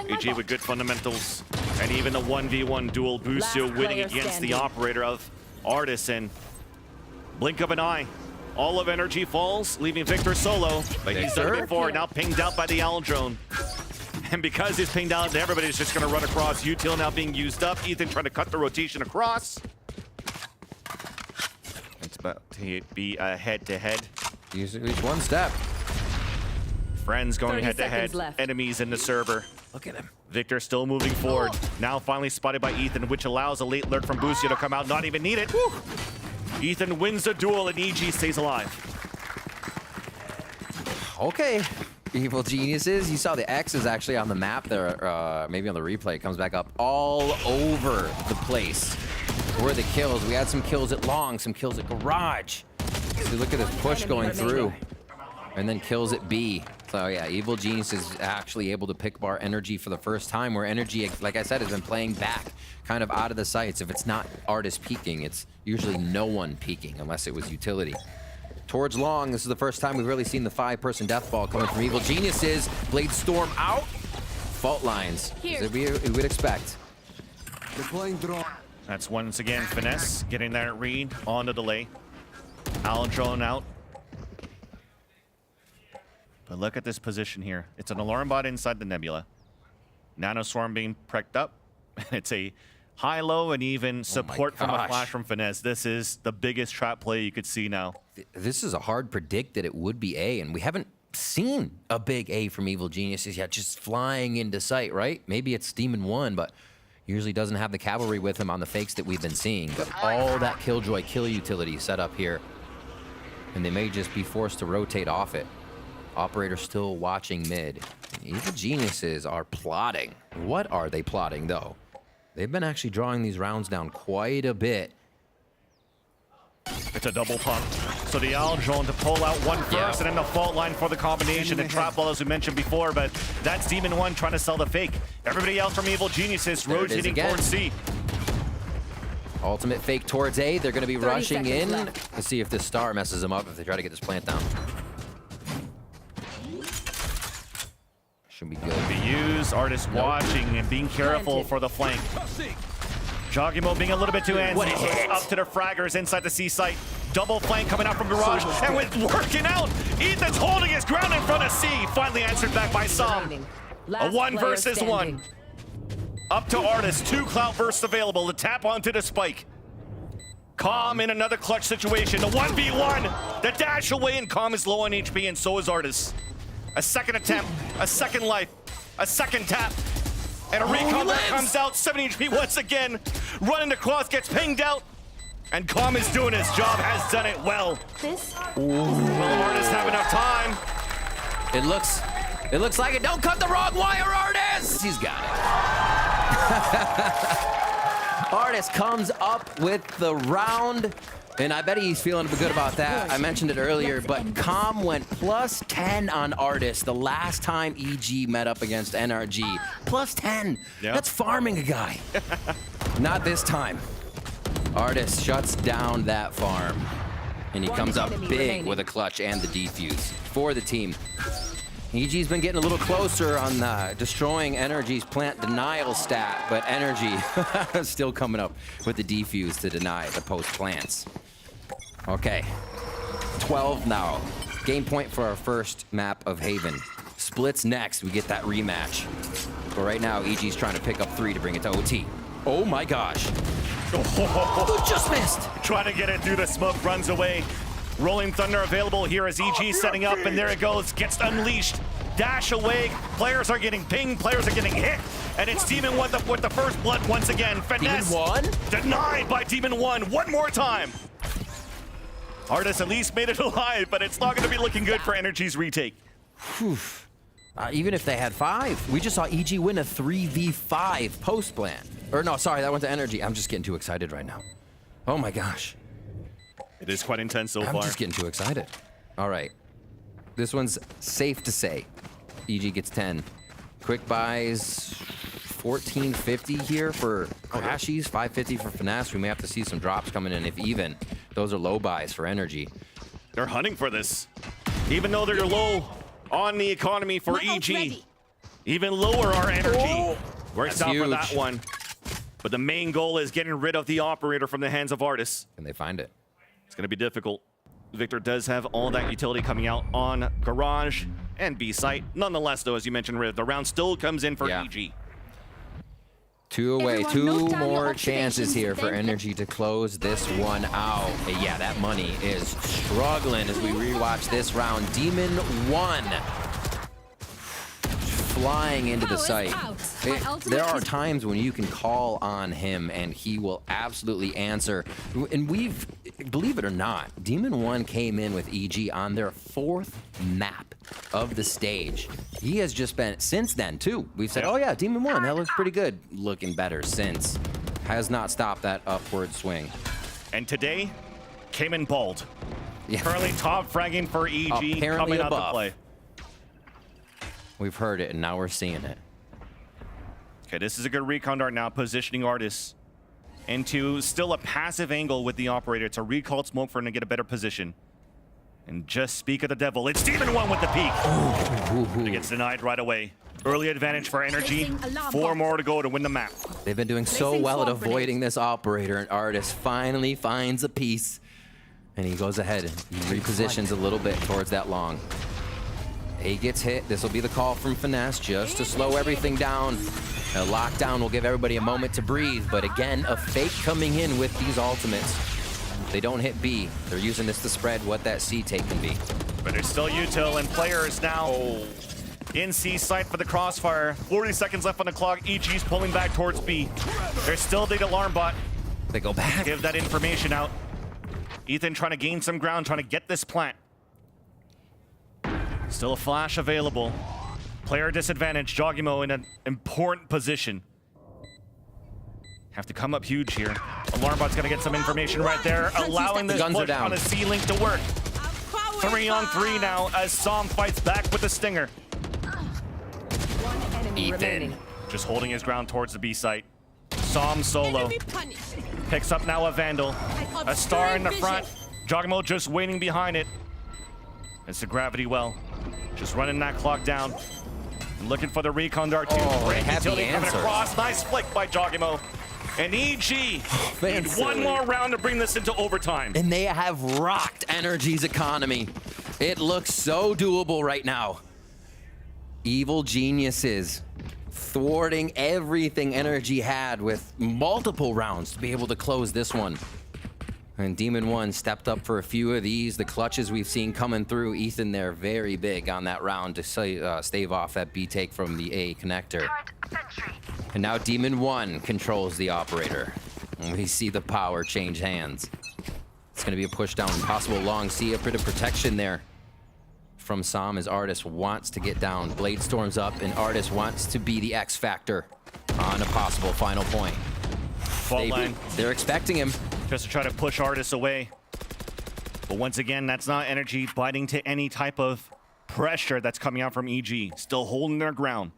EG with good fundamentals, and even the 1v1 duel. Busio winning against the operator of Artis, and blink of an eye, all of NRG falls, leaving Victor solo. But he's done it before, now pinged out by the Owl drone. And because he's pinged out, everybody's just gonna run across. Util now being used up. Ethan trying to cut the rotation across. It's about to be a head-to-head.
Use at least one step.
Friends going head-to-head. Enemies in the server.
Look at him.
Victor still moving forward. Now finally spotted by Ethan, which allows a late lurk from Busio to come out, not even needed. Woo! Ethan wins the duel and EG stays alive.
Okay, Evil Geniuses. You saw the X is actually on the map there, maybe on the replay. It comes back up all over the place. Where are the kills? We had some kills at Long, some kills at Garage. So look at this push going through. And then kills at B. So yeah, Evil Genius is actually able to pick bar Energy for the first time, where Energy, like I said, has been playing back, kind of out of the sights. If it's not Artis peeking, it's usually no one peeking, unless it was utility. Towards Long, this is the first time we've really seen the 5-person death ball coming from Evil Geniuses. Blade Storm out. Fault lines, as we would expect.
Deploying drone.
That's once again Finesse getting that read on the delay. Owl drone out. But look at this position here. It's an alarm bot inside the nebula. Nanoswarm being precked up. It's a high-low and even support from a flash from Finesse. This is the biggest trap play you could see now.
This is a hard predict that it would be A, and we haven't seen a big A from Evil Geniuses yet, just flying into sight, right? Maybe it's Demon 1, but usually doesn't have the cavalry with him on the fakes that we've been seeing. But all that Killjoy kill utility set up here, and they may just be forced to rotate off it. Operator still watching mid. Evil Geniuses are plotting. What are they plotting, though? They've been actually drawing these rounds down quite a bit.
It's a double pump. So the Owl drone to pull out one first, and then the fault line for the combination and trap ball, as we mentioned before, but that's Demon 1 trying to sell the fake. Everybody else from Evil Geniuses rotating towards C.
Ultimate fake towards A. They're going to be rushing in. Let's see if this star messes them up if they try to get this plant down. Should be good.
Be used. Artist watching and being careful for the flank. Jogimo being a little bit too antsy. Up to the fraggers inside the C site. Double flank coming out from Garage. And with working out, Ethan's holding his ground in front of C. Finally answered back by Sam. A 1 versus 1. Up to Artist. 2 clout bursts available to tap onto the spike. Calm in another clutch situation. The 1v1. The dash away, and Calm is low on HP, and so is Artist. A second attempt, a second life, a second tap, and a recon that comes out. 7 HP once again. Running across, gets pinged out, and Calm is doing his job, has done it well. Will Artist have enough time?
It looks like it. Don't cut the wrong wire, Artist! He's got it. Artist comes up with the round. And I bet he's feeling good about that. I mentioned it earlier, but Calm went plus 10 on Artist the last time EG met up against NRG. Plus 10. Yep. That's farming a guy. Not this time. Artist shuts down that farm. And he comes up big with a clutch and the defuse for the team. EG's been getting a little closer on destroying NRG's plant denial stat, but NRG still coming up with the defuse to deny the post plants. Okay, 12 now. Game point for our first map of Haven. Splits next, we get that rematch. But right now, EG's trying to pick up 3 to bring it to OT. Oh my gosh. Who just missed?
Trying to get it through the smoke, runs away. Rolling Thunder available here as EG setting up, and there it goes. Gets unleashed. Dash away. Players are getting pinged. Players are getting hit. And it's Demon 1 with the first blood once again. Finesse
Demon 1?
denied by Demon 1 one more time. Artis at least made it alive, but it's not going to be looking good for NRG's retake.
Even if they had 5. We just saw EG win a 3v5 post plan. Or no, sorry, that went to NRG. I'm just getting too excited right now. Oh my gosh.
It is quite intense so far.
I'm just getting too excited. All right. This one's safe to say. EG gets 10. Quick buys, 1450 here for Crashies, 550 for Finesse. We may have to see some drops coming in, if even. Those are low buys for NRG.
They're hunting for this. Even though they're low on the economy for EG. Even lower our energy. Works out for that one. But the main goal is getting rid of the operator from the hands of Artis.
Can they find it?
It's going to be difficult. Victor does have all that utility coming out on Garage and B site. Nonetheless, though, as you mentioned, Riv, the round still comes in for EG.
2 away,
Everyone,
2
note down your
more chances
observations,
here for
then-
NRG to close this one out. Yeah, that money is struggling as we rewatch this round. Demon 1 flying into the
Power is
site.
out. My ultimate
There are
is-
times when you can call on him and he will absolutely answer. And we've, believe it or not, Demon 1 came in with EG on their 4th map of the stage. He has just been, since then too, we've said, oh yeah, Demon 1, that looks pretty good. Looking better since. Has not stopped that upward swing.
And today, came in bald.
Yeah.
Currently top fragging for EG,
Apparently
coming out to
above.
play.
We've heard it and now we're seeing it.
Okay, this is a good recon dart now, positioning Artis into still a passive angle with the operator. It's a recalled smoke for him to get a better position. And just speak of the devil, it's Demon 1 with the peak. It gets denied right away. Early advantage for NRG. 4 more to go to win the map.
They've been doing so
Placing
well at
swamp
avoiding this operator, and Artis finally finds a piece. And he goes ahead and he repositions a little bit towards that long. He gets hit. This will be the call from Finesse just to slow everything down. A lockdown will give everybody a moment to breathe, but again, a fake coming in with these ultimates. They don't hit B. They're using this to spread what that C take can be.
But there's still util and players now in C site for the crossfire. 40 seconds left on the clock. EG's pulling back towards B. There's still the alarm bot.
They go back.
Give that information out. Ethan trying to gain some ground, trying to get this plant. Still a flash available. Player disadvantage. Jogimo in an important position. Have to come up huge here. Alarmbot's gonna get some information right there, allowing this
Guns are
push
down.
on a C-Link to work. 3 on 3 now as Som fights back with the stinger. Ethan just holding his ground towards the B site. Som solo. Picks up now a Vandal. A star in the front. Jogimo just waiting behind it. It's the gravity well. Just running that clock down. Looking for the recon dart too. Great
heavy
utility coming
answers.
across. Nice flick by Jogimo. And EG need one more round to bring this into overtime.
And they have rocked NRG's economy. It looks so doable right now. Evil geniuses thwarting everything NRG had with multiple rounds to be able to close this one. And Demon 1 stepped up for a few of these. The clutches we've seen coming through. Ethan there very big on that round to stave off that B take from the A connector. And now Demon 1 controls the operator. And we see the power change hands. It's going to be a push down, possible long C, a bit of protection there from Som as Artis wants to get down. Blade storms up and Artis wants to be the X factor on a possible final point.
Fault line.
They're expecting him.
Just to try to push Artis away. But once again, that's not NRG biting to any type of pressure that's coming out from EG. Still holding their ground.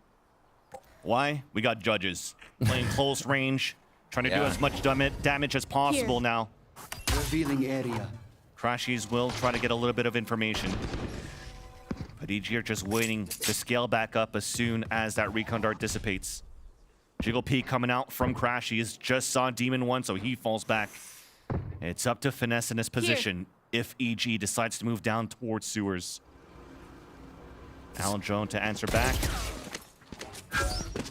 Why? We got judges playing close range, trying to do as much damage as possible now.
Revealing area.
Crashies will try to get a little bit of information. But EG are just waiting to scale back up as soon as that recon dart dissipates. Jiggle Peak coming out from Crashies. Just saw Demon 1, so he falls back. It's up to Finesse in this position if EG decides to move down towards sewers. Alan Drone to answer back.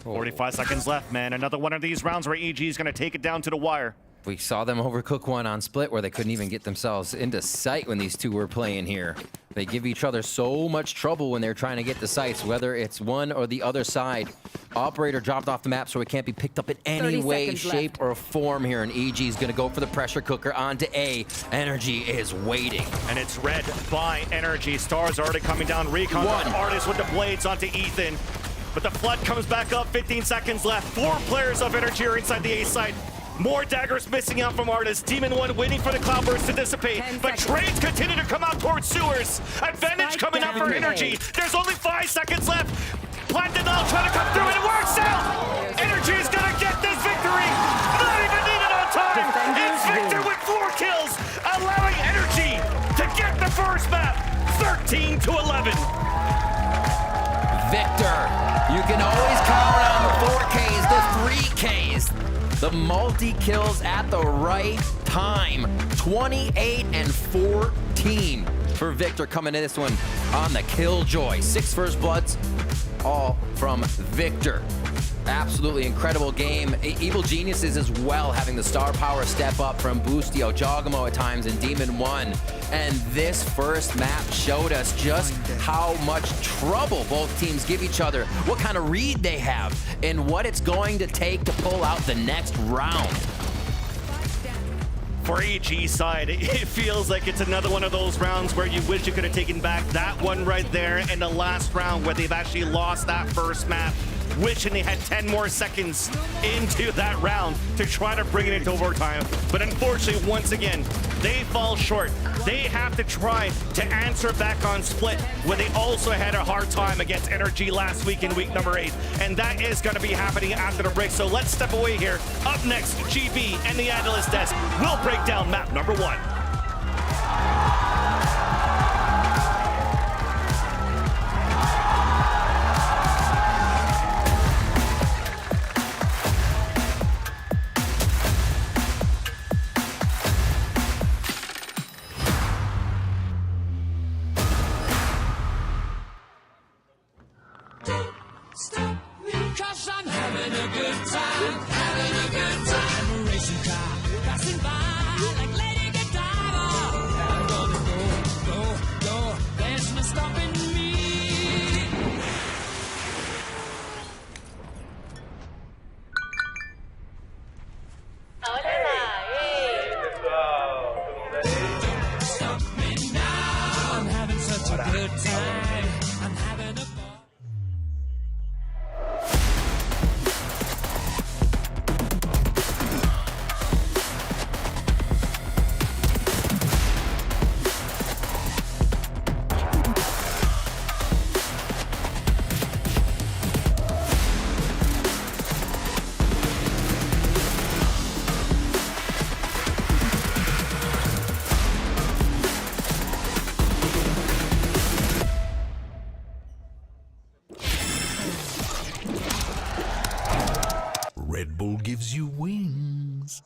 45 seconds left, man. Another one of these rounds where EG is going to take it down to the wire.
We saw them overcook one on split where they couldn't even get themselves into sight when these two were playing here. They give each other so much trouble when they're trying to get to sites, whether it's one or the other side. Operator dropped off the map, so it can't be picked up in any way, shape, or form here. And EG is going to go for the pressure cooker onto A. NRG is waiting.
And it's read by NRG. Stars already coming down. Recon Artist with the blades onto Ethan. But the flood comes back up. 15 seconds left. 4 players of NRG are inside the A site. More daggers missing out from Artist. Demon 1 waiting for the cloudburst to dissipate. But trades continue to come out towards sewers. Advantage coming out for NRG. There's only 5 seconds left. Platinum trying to come through and it works out. NRG is going to get this victory. Not even needed on time. It's Victor with 4 kills, allowing NRG to get the first map. 13-11.
Victor, you can always count on the 4Ks, the 3Ks. The multi-kills at the right time. 28 and 14 for Victor coming in this one on the Killjoy. 6 first bloods, all from Victor. Absolutely incredible game. Evil Geniuses as well, having the star power step up from Boostio, Jogamo at times, and Demon 1. And this first map showed us just how much trouble both teams give each other, what kind of read they have, and what it's going to take to pull out the next round.
For EG side, it feels like it's another one of those rounds where you wish you could have taken back that one right there in the last round where they've actually lost that first map. Wishing they had 10 more seconds into that round to try to bring it into overtime. But unfortunately, once again, they fall short. They have to try to answer back on split, where they also had a hard time against NRG last week in week number 8. And that is going to be happening after the break. So let's step away here. Up next, GB and the Analyst Desk will break down map number 1.
Red Bull gives you wings.